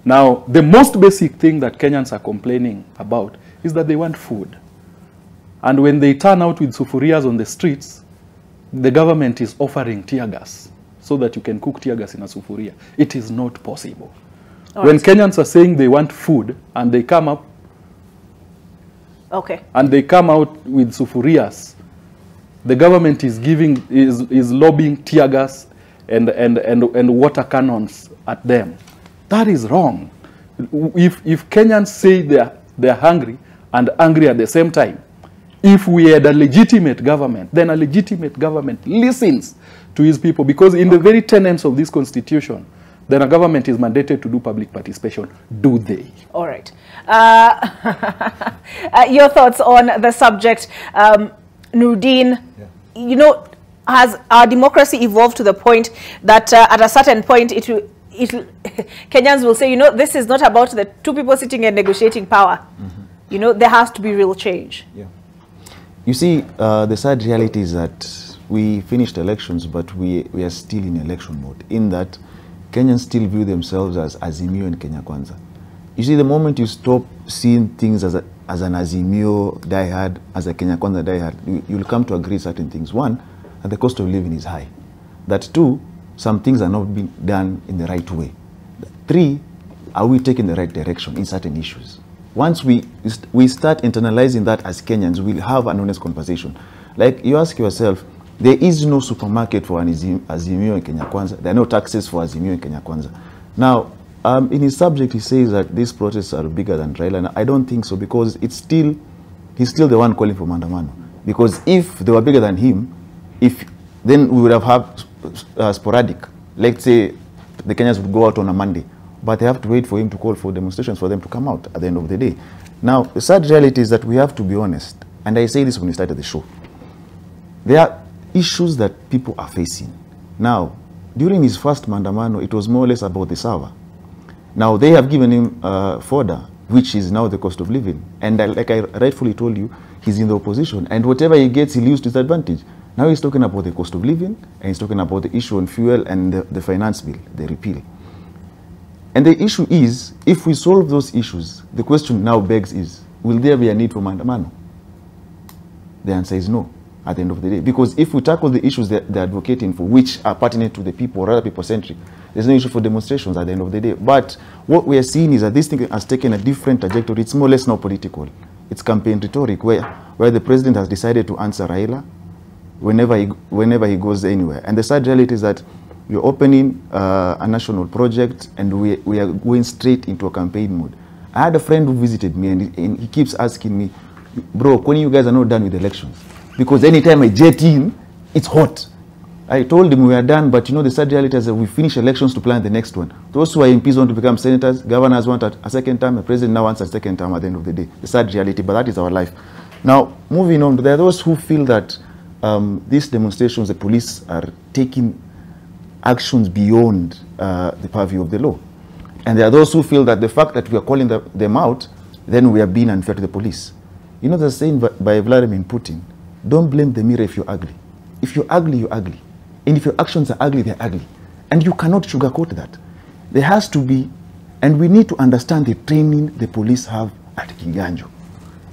Now, the most basic thing that Kenyans are complaining about is that they want food. And when they turn out with sufurias on the streets, the government is offering tear gas. So so that you can cook tear gas in a sufuria. It is not possible. All When right. Kenyans are saying they want food and they come up Okay. and they come out with sufurias, the government is lobbying tear gas and water cannons at them. That is wrong. If Kenyans say they're hungry and angry at the same time, if we had a legitimate government, then a legitimate government listens to his people, because in the very tenets of this constitution, then a government is mandated to do public participation. Do they? All right. Your thoughts on the subject, Nurdin? You know, has our democracy evolved to the point that at a certain point Kenyans will say, you know, this is not about the two people sitting and negotiating power. You know, there has to be real change. Yeah. You see, the sad reality is that we finished elections, but we are still in election mode, in that Kenyans still view themselves as Azimio and Kenya Kwanza. You see, the moment you stop seeing things as an Azimio diehard, as a Kenya Kwanza diehard, you'll come to agree certain things. One, that the cost of living is high. That two, some things are not being done in the right way. Three, are we taking the right direction in certain issues? Once we start internalizing that as Kenyans, we'll have an honest conversation. Like, you ask yourself, there is no supermarket for an Azimio in Kenya Kwanza. There are no taxes for Azimio in Kenya Kwanza. Now, in his subject, he says that these protests are bigger than Raila. And I don't think so, because he's still the one calling for Maandamano. Because if they were bigger than him, then we would have had sporadic. Let's say the Kenyans would go out on a Monday, but they have to wait for him to call for demonstrations for them to come out at the end of the day. Now, the sad reality is that we have to be honest. And I say this when we started the show. There are issues that people are facing. Now, during his first Maandamano, it was more or less about the server. Now, they have given him fodder, which is now the cost of living. And like I rightfully told you, he's in the opposition. And whatever he gets, he'll use to his advantage. Now he's talking about the cost of living, and he's talking about the issue on fuel and the finance bill, the repeal. And the issue is, if we solve those issues, the question now begs is, will there be a need for Maandamano? The answer is no, at the end of the day. Because if we tackle the issues they're advocating for, which are pertinent to the people, or rather people-centric, there's no issue for demonstrations at the end of the day. But what we are seeing is that this thing has taken a different trajectory. It's more or less now political. It's campaign rhetoric, where the president has decided to answer Raila whenever he goes anywhere. And the sad reality is that we're opening a national project, and we are going straight into a campaign mode. I had a friend who visited me, and he keeps asking me, bro, when you guys are not done with elections? Because anytime I jet in, it's hot. I told him we are done, but you know, the sad reality is that we finish elections to plan the next one. Those who are MPs want to become senators, governors want a second term, the president now wants a second term at the end of the day. The sad reality, but that is our life. Now, moving on, there are those who feel that these demonstrations, the police are taking actions beyond the purview of the law. And there are those who feel that the fact that we are calling them out, then we are being unfair to the police. You know, there's a saying by Vladimir Putin, don't blame the mirror if you're ugly. If you're ugly, you're ugly. And if your actions are ugly, they're ugly. And you cannot sugarcoat that. There has to be, and we need to understand the training the police have at Kiganjo.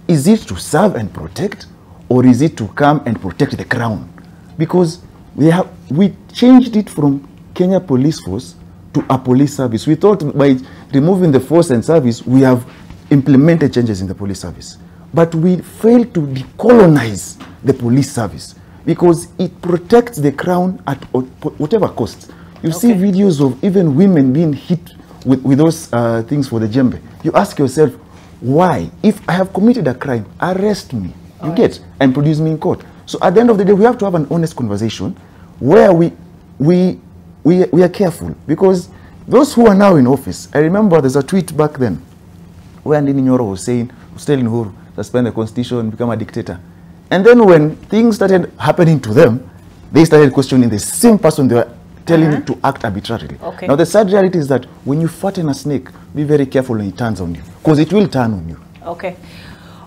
Is it to serve and protect, or is it to come and protect the crown? Because we changed it from Kenya Police Force to a police service. We thought by removing the force and service, we have implemented changes in the police service. But we failed to decolonize the police service, because it protects the crown at whatever cost. You see videos of even women being hit with those things for the djembe. You ask yourself, why? If I have committed a crime, arrest me, you get, and produce me in court. So at the end of the day, we have to have an honest conversation where we are careful, because those who are now in office, I remember there's a tweet back then where Ndini Nyoro was telling Uhuru, suspend the constitution, become a dictator. And then when things started happening to them, they started questioning the same person they were telling to act arbitrarily. Now the sad reality is that when you fatten a snake, be very careful when it turns on you, because it will turn on you. Okay.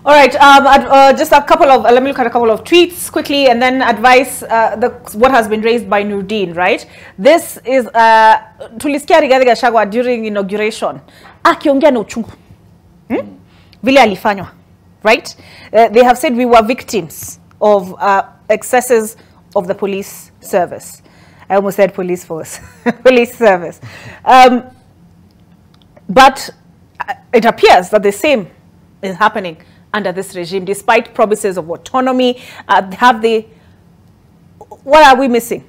All right, just a couple of, let me look at a couple of tweets quickly, and then advise what has been raised by Nurdin, right? This is, tulisikia Rigathi Gachagua during inauguration, akiongea na uchungu. Vile alifanywa, right? They have said we were victims of excesses of the police service. I almost said police force, police service. But it appears that the same is happening under this regime, despite promises of autonomy. What are we missing?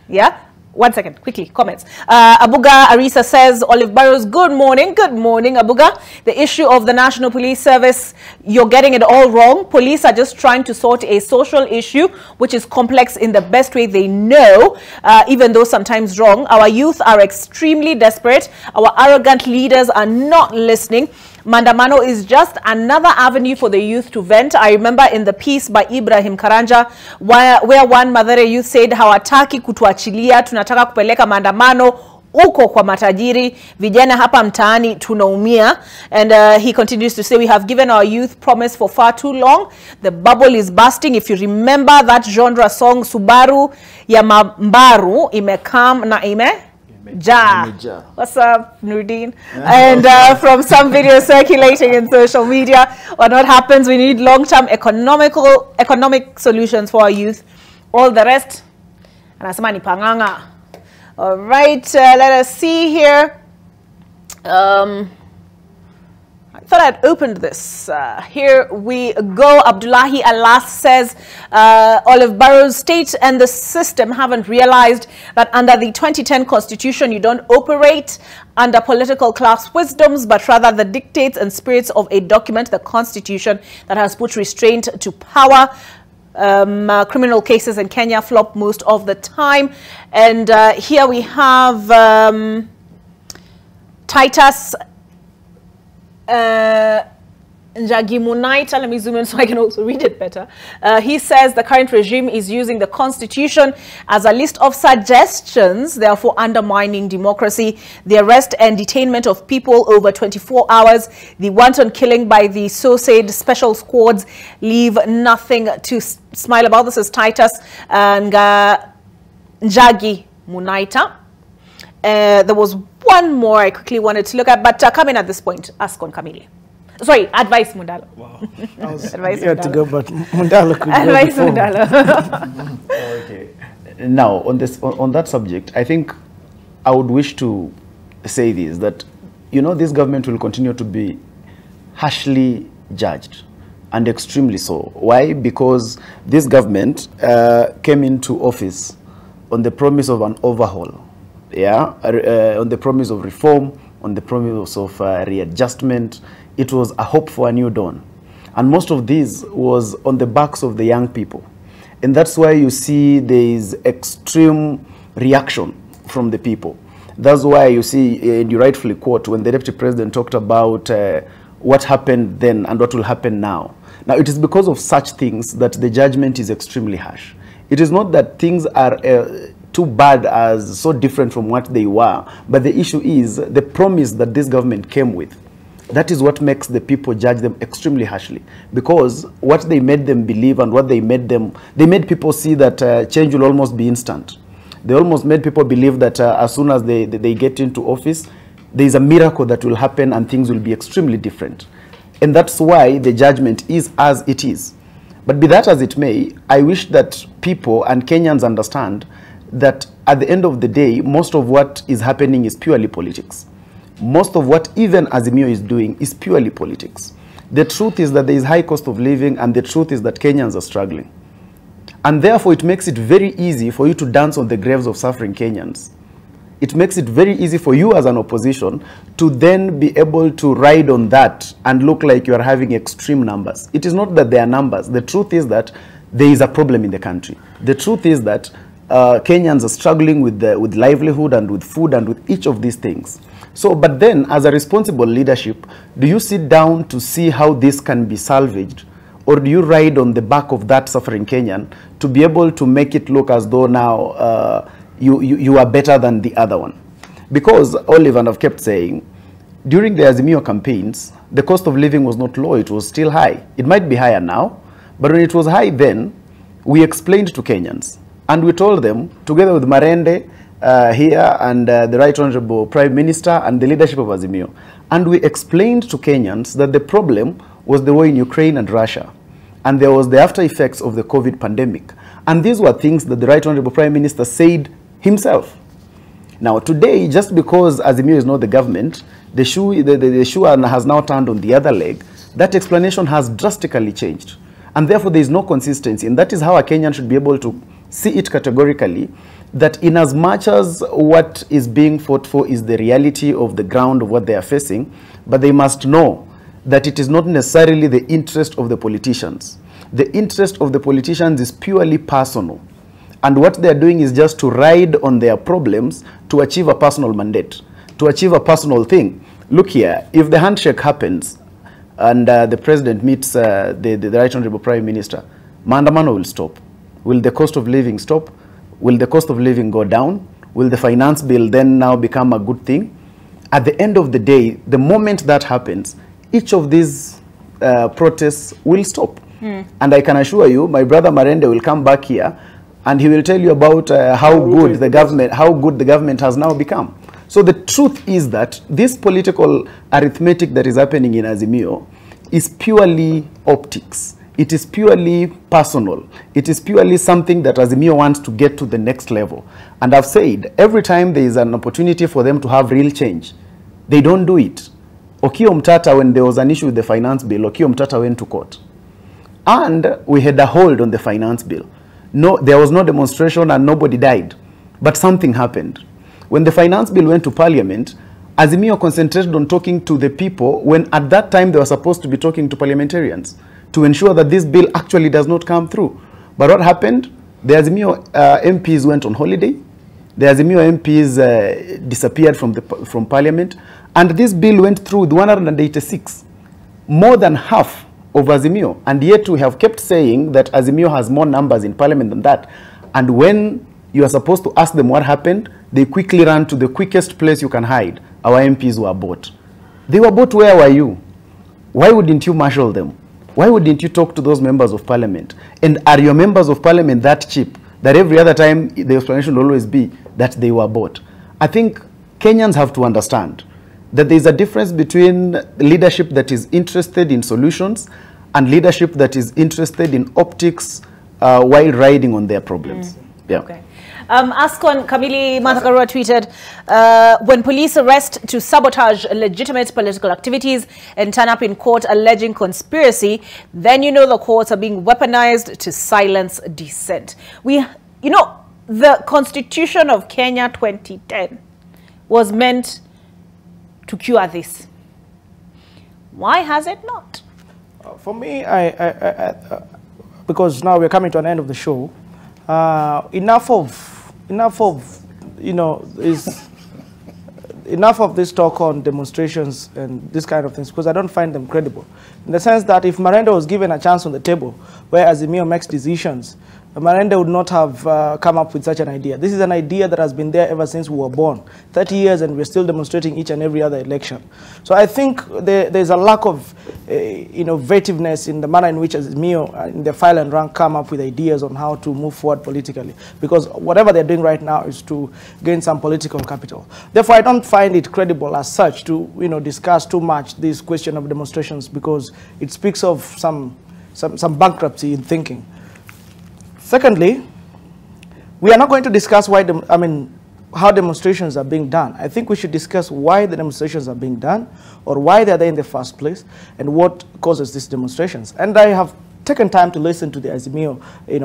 Yeah? 1 second, quickly, comments. Abuga Arisa says, Olive Barrows, good morning. Good morning, Abuga. The issue of the National Police Service, you're getting it all wrong. Police are just trying to sort a social issue, which is complex in the best way they know, even though sometimes wrong. Our youth are extremely desperate. Our arrogant leaders are not listening. Mandamano is just another avenue for the youth to vent. I remember in the piece by Ibrahim Karanja where one Mathare youth said, hawataki kutuachilia, tunataka kupeleka mandamano uko kwa matajiri, vijana hapa mtaani tunaumia. And he continues to say, we have given our youth promise for far too long. The bubble is bursting. If you remember that genre song, Subaru ya Mambaru, imekam na ime? Ja. What's up, Nurdin? And from some videos circulating in social media on what happens, we need long-term economic solutions for our youth. All the rest, anasema ni panganga. All right, let us see here. I thought I'd opened this. Here we go. Abdullahi Alas says, Olive Barrows, state and the system haven't realized that under the 2010 constitution, you don't operate under political class wisdoms, but rather the dictates and spirits of a document, the constitution, that has put restraint to power. Criminal cases in Kenya flop most of the time. And here we have Titus Njagi Munaita, let me zoom in so I can also read it better. He says the current regime is using the constitution as a list of suggestions, therefore undermining democracy. The arrest and detainment of people over 24 hours, the wanton killing by the so-said special squads leave nothing to smile about. This is Titus and Njagi Munaita. There was one more I quickly wanted to look at, but come in at this point. Ask on Camille. Sorry, advice Mundalo. Wow. Advice Mundalo. To go, but Mundalo could advice go Mundalo. Okay. Now, on that subject, I think I would wish to say this, that, you know, this government will continue to be harshly judged, and extremely so. Why? Because this government came into office on the promise of an overhaul. Yeah, on the promise of reform, on the promise of readjustment. It was a hope for a new dawn. And most of this was on the backs of the young people. And that's why you see there is extreme reaction from the people. That's why you see, and you rightfully quote, when the Deputy President talked about what happened then and what will happen now. Now, it is because of such things that the judgment is extremely harsh. It is not that things are too bad as so different from what they were, but the issue is the promise that this government came with. That is what makes the people judge them extremely harshly, because what they made them believe and what they made people see that change will almost be instant. They almost made people believe that as soon as they get into office, there is a miracle that will happen and things will be extremely different. And that's why the judgment is as it is. But be that as it may, I wish that people and Kenyans understand that at the end of the day, most of what is happening is purely politics. Most of what even Azimio is doing is purely politics. The truth is that there is high cost of living, and the truth is that Kenyans are struggling. And therefore, it makes it very easy for you to dance on the graves of suffering Kenyans. It makes it very easy for you as an opposition to then be able to ride on that and look like you are having extreme numbers. It is not that they are numbers. The truth is that there is a problem in the country. The truth is that Kenyans are struggling with livelihood and with food and with each of these things. So, but then, as a responsible leadership, do you sit down to see how this can be salvaged? Or do you ride on the back of that suffering Kenyan to be able to make it look as though now you are better than the other one? Because, Olive and I've kept saying, during the Azimio campaigns, the cost of living was not low, it was still high. It might be higher now, but when it was high then, we explained to Kenyans, and we told them, together with Marende, here and the Right Honorable Prime Minister and the leadership of Azimio. And we explained to Kenyans that the problem was the war in Ukraine and Russia. And there was the after effects of the COVID pandemic. And these were things that the Right Honorable Prime Minister said himself. Now today, just because Azimio is not the government, the shoe has now turned on the other leg, that explanation has drastically changed. And therefore there is no consistency. And that is how a Kenyan should be able to see it categorically, that in as much as what is being fought for is the reality of the ground of what they are facing, but they must know that it is not necessarily the interest of the politicians. The interest of the politicians is purely personal. And what they are doing is just to ride on their problems to achieve a personal mandate, to achieve a personal thing. Look here, if the handshake happens and the president meets the Right Honorable Prime Minister, maandamano will stop. Will the cost of living stop? Will the cost of living go down? Will the finance bill then now become a good thing? At the end of the day, the moment that happens, each of these protests will stop. And I can assure you, my brother Marende will come back here and he will tell you about how good the government has now become. So the truth is that this political arithmetic that is happening in Azimio is purely optics. It is purely personal. It is purely something that Azimio wants to get to the next level. And I've said, every time there is an opportunity for them to have real change, they don't do it. Okiya Omtatah, when there was an issue with the finance bill, Okiya Omtatah went to court. And we had a hold on the finance bill. No, there was no demonstration and nobody died. But something happened. When the finance bill went to parliament, Azimio concentrated on talking to the people when at that time they were supposed to be talking to parliamentarians to ensure that this bill actually does not come through. But what happened? The Azimio MPs went on holiday. The Azimio MPs disappeared from parliament. And this bill went through with 186. More than half of Azimio. And yet we have kept saying that Azimio has more numbers in parliament than that. And when you are supposed to ask them what happened, they quickly ran to the quickest place you can hide. Our MPs were bought. They were bought. Where were you? Why wouldn't you marshal them? Why wouldn't you talk to those members of parliament? And are your members of parliament that cheap that every other time the explanation will always be that they were bought? I think Kenyans have to understand that there is a difference between leadership that is interested in solutions and leadership that is interested in optics while riding on their problems. Yeah. Okay. Ascon Kamili Mathakarua tweeted, when police arrest to sabotage legitimate political activities and turn up in court alleging conspiracy, then you know the courts are being weaponized to silence dissent. You know, the Constitution of Kenya 2010 was meant to cure this. Why has it not? For me, because now we're coming to an end of the show, enough of this talk on demonstrations and this kind of things, because I don't find them credible. In the sense that if Marende was given a chance on the table where Azimio makes decisions, Marende would not have come up with such an idea. This is an idea that has been there ever since we were born. 30 years and we're still demonstrating each and every other election. So I think there's a lack of innovativeness in the manner in which Azimio, in their file and rank, come up with ideas on how to move forward politically. Because whatever they're doing right now is to gain some political capital. Therefore, I don't find it credible as such to discuss too much this question of demonstrations, because it speaks of some bankruptcy in thinking. Secondly, we are not going to discuss how demonstrations are being done. I think we should discuss why the demonstrations are being done, or why they're there in the first place, and what causes these demonstrations. And I have taken time to listen to the Azimio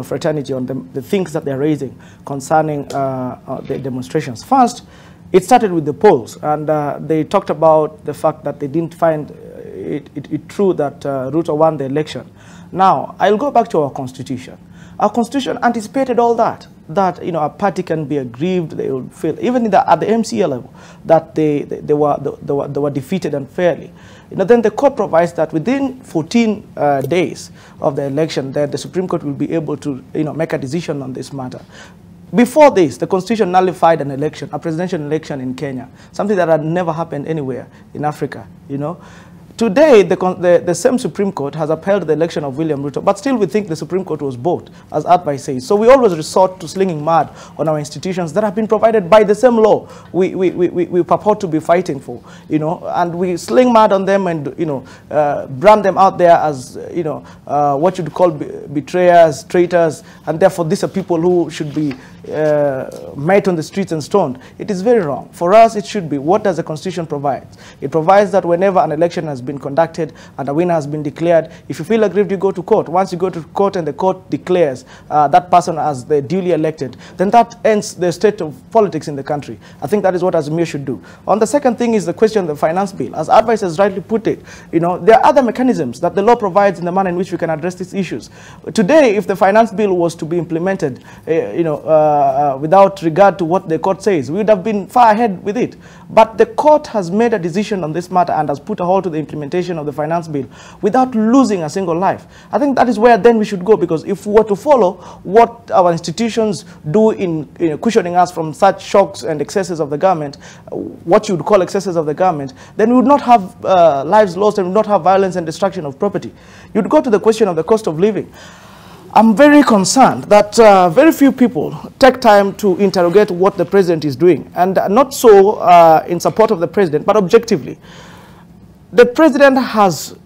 fraternity on the things that they're raising concerning the demonstrations. First, it started with the polls, and they talked about the fact that they didn't find it true that Ruto won the election. Now, I'll go back to our constitution. Our constitution anticipated all that a party can be aggrieved, they will feel, even at the MCA level, that they were defeated unfairly. Then the court provides that within 14 days of the election, that the Supreme Court will be able to make a decision on this matter. Before this, the Constitution nullified an election, a presidential election in Kenya, something that had never happened anywhere in Africa. Today, the same Supreme Court has upheld the election of William Ruto, but still we think the Supreme Court was bought, as Advice says. So we always resort to slinging mud on our institutions that have been provided by the same law we purport to be fighting for, and we sling mud on them and, brand them out there as, what you'd call betrayers, traitors, and therefore these are people who should be met on the streets and stoned. It is very wrong. For us, it should be, what does the Constitution provide? It provides that whenever an election has been conducted and a winner has been declared, if you feel aggrieved, you go to court. Once you go to court and the court declares that person as the duly elected, then that ends the state of politics in the country. I think that is what Azimio should do. On the second thing is the question of the finance bill. As Advice has rightly put it, there are other mechanisms that the law provides in the manner in which we can address these issues. Today, if the finance bill was to be implemented, without regard to what the court says, we would have been far ahead with it. But the court has made a decision on this matter and has put a halt to the implementation of the finance bill without losing a single life. I think that is where then we should go, because if we were to follow what our institutions do in cushioning us from such shocks and excesses of the government, what you would call excesses of the government, then we would not have lives lost and we would not have violence and destruction of property. You'd go to the question of the cost of living. I'm very concerned that very few people take time to interrogate what the president is doing, and not so in support of the president, but objectively. The president has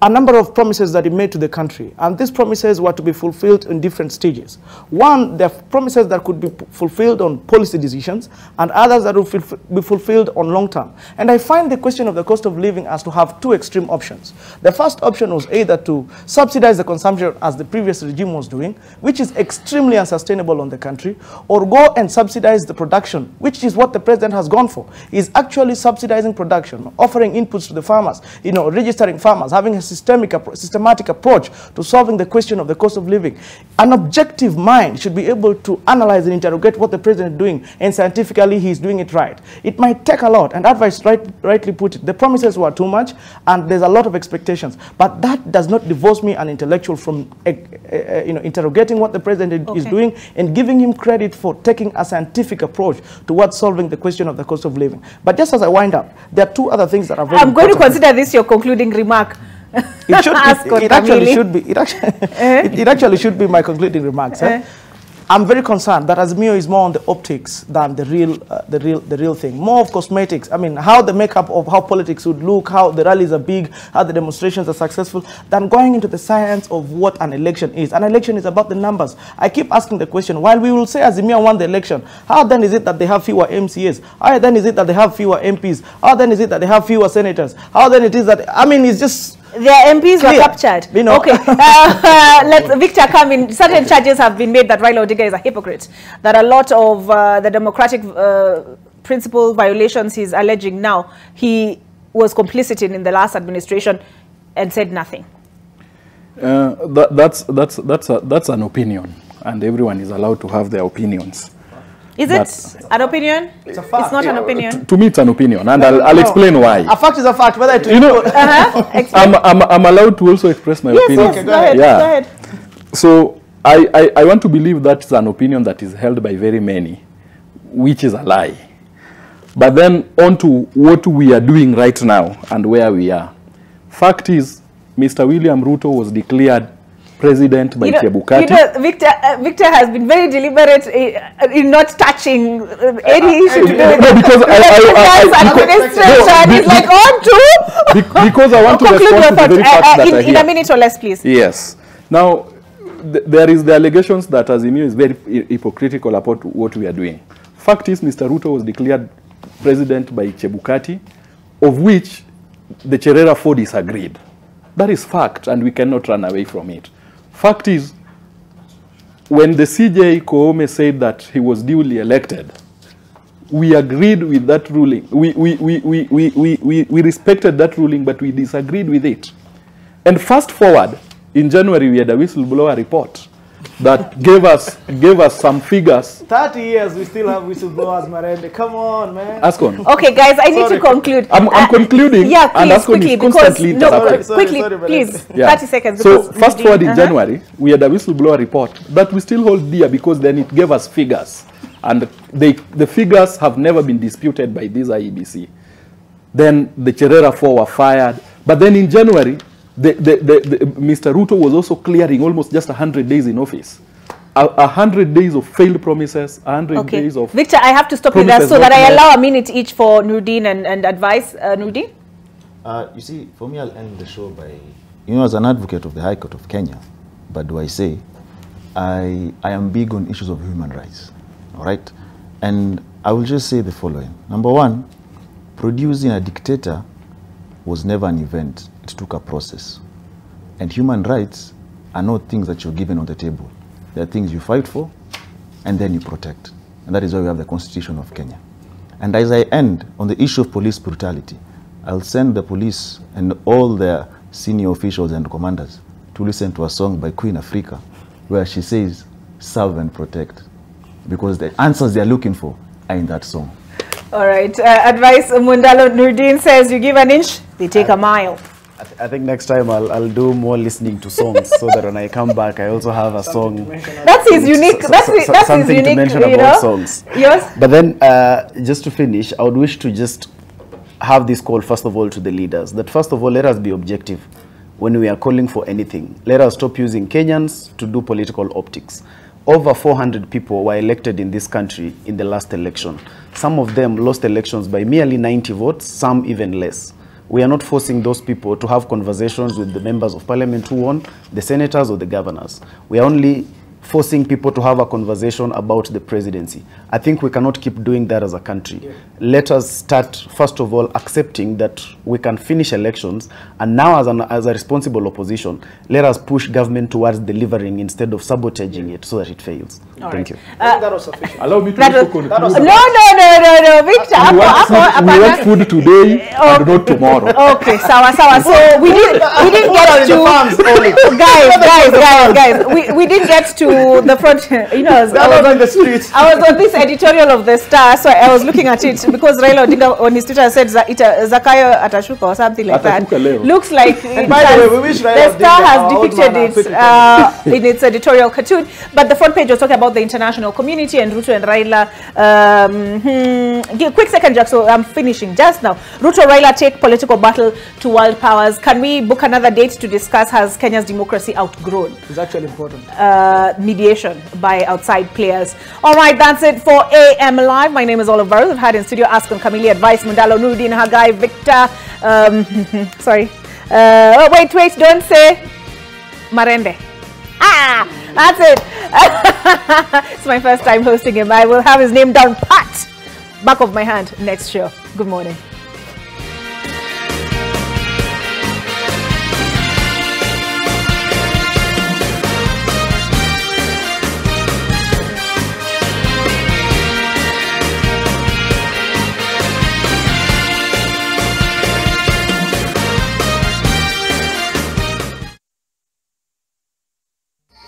a number of promises that he made to the country, and these promises were to be fulfilled in different stages. One, there are promises that could be fulfilled on policy decisions, and others that will be fulfilled on long term. And I find the question of the cost of living as to have two extreme options. The first option was either to subsidize the consumption as the previous regime was doing, which is extremely unsustainable on the country, or go and subsidize the production, which is what the president has gone for. He's actually subsidizing production, offering inputs to the farmers, registering farmers, having a systematic approach to solving the question of the cost of living. An objective mind should be able to analyze and interrogate what the president is doing, and scientifically he's doing it right. It might take a lot, and Advice rightly put it. The promises were too much, and there's a lot of expectations. But that does not divorce me, an intellectual, from interrogating what the president is doing and giving him credit for taking a scientific approach towards solving the question of the cost of living. But just as I wind up, there are two other things that are very important. I'm going to consider this your concluding remark. It actually should be my concluding remarks. I'm very concerned that Azimio is more on the optics than the real thing. More of cosmetics. I mean, how the makeup of how politics would look, how the rallies are big, how the demonstrations are successful, than going into the science of what an election is. An election is about the numbers. I keep asking the question, while we will say Azimio won the election, how then is it that they have fewer MCAs? How then is it that they have fewer MPs? How then is it that they have fewer senators? How then it is that, I mean, it's just... Their MPs were captured. Okay. Let Victor come in. Certain charges have been made that Raila Odinga is a hypocrite. That a lot of the democratic principle violations he's alleging now, he was complicit in the last administration and said nothing. That's an opinion, and everyone is allowed to have their opinions. Is it an opinion? It's a fact. It's not an opinion. To me, it's an opinion, and I'll explain why. A fact is a fact. Whether I'm allowed to also express my opinion. Yes, go ahead. Yeah. Go ahead. So I want to believe that's an opinion that is held by very many, which is a lie. But then on to what we are doing right now and where we are. Fact is, Mr. William Ruto was declared president by Chebukati. Victor has been very deliberate in not touching any issue to do with because administration. He's like, on to... Because I want to respond to the very facts that are here. In a minute or less, please. Yes. Now, there is the allegations that Azimio is very hypocritical about what we are doing. Fact is, Mr. Ruto was declared president by Chebukati, of which the Cherera 4 disagreed. That is fact, and we cannot run away from it. Fact is, when the CJ Koome said that he was duly elected, we agreed with that ruling. We respected that ruling, but we disagreed with it. And fast forward, in January, we had a whistleblower report that gave us some figures. 30 years, we still have whistleblowers, Marende. Come on, man. Ascon. Okay, guys, I need to conclude. I'm concluding. Yeah, please, and quickly, because quickly, please. Yeah. 30 seconds. So fast forward in January, we had a whistleblower report that we still hold dear because then it gave us figures, and the figures have never been disputed by this IEBC. Then the Cherera 4 were fired, but then in January, Mr. Ruto was also clearing almost just 100 days in office. 100 days of failed promises, 100 days of... Victor, I have to stop you there so that I allow a minute each for Nurdin and advice. Nurdin? You see, for me, I'll end the show by... as an advocate of the High Court of Kenya, but do I say, I am big on issues of human rights, all right? And I will just say the following. Number one, producing a dictator was never an event. It took a process. And human rights are not things that you're given on the table. They are things you fight for and then you protect. And that is why we have the Constitution of Kenya. And as I end on the issue of police brutality, I'll send the police and all their senior officials and commanders to listen to a song by Queen Africa where she says, serve and protect. Because the answers they're looking for are in that song. All right. Advice, Mundalo Nurdin says, you give an inch, they take a mile. I think next time I'll do more listening to songs so that when I come back, I also have a song. That's his unique. That's his something unique, to mention you about know? songs. Yes. But then, just to finish, I would wish to just have this call, first of all, to the leaders. That first of all, let us be objective when we are calling for anything. Let us stop using Kenyans to do political optics. Over 400 people were elected in this country in the last election. Some of them lost elections by merely 90 votes, some even less. We are not forcing those people to have conversations with the members of parliament who won, the senators or the governors. We are only forcing people to have a conversation about the presidency. I think we cannot keep doing that as a country. Yeah. Let us start, first of all, accepting that we can finish elections, and now as a responsible opposition, let us push government towards delivering instead of sabotaging it so that it fails. All Thank right. you. That was sufficient. Allow me to conclude. No, Victor. We want food today and not tomorrow. Okay, sawa. So we didn't get to guys. We didn't get to the front. You know, I was on the streets. I was on this editorial of the Star, so I was looking at it because Raila Odinga on his Twitter said Zakayo atashuka or something like that. Looks like the Star has depicted it in its editorial cartoon. But the front page was talking about the international community and Ruto and Raila. Quick second, Jack. So I'm finishing just now. Ruto Raila take political battle to world powers. Can we book another date to discuss has Kenya's democracy outgrown? It's actually important. Mediation by outside players. All right, that's it for AM Live. My name is Oliver. We've had in studio Ascon Kamili, Advice, Mundalo Nurdin, Hagai, Victor. Sorry. Wait, don't say Marende. That's it. It's my first time hosting him. I will have his name down pat, back of my hand next show. Good morning.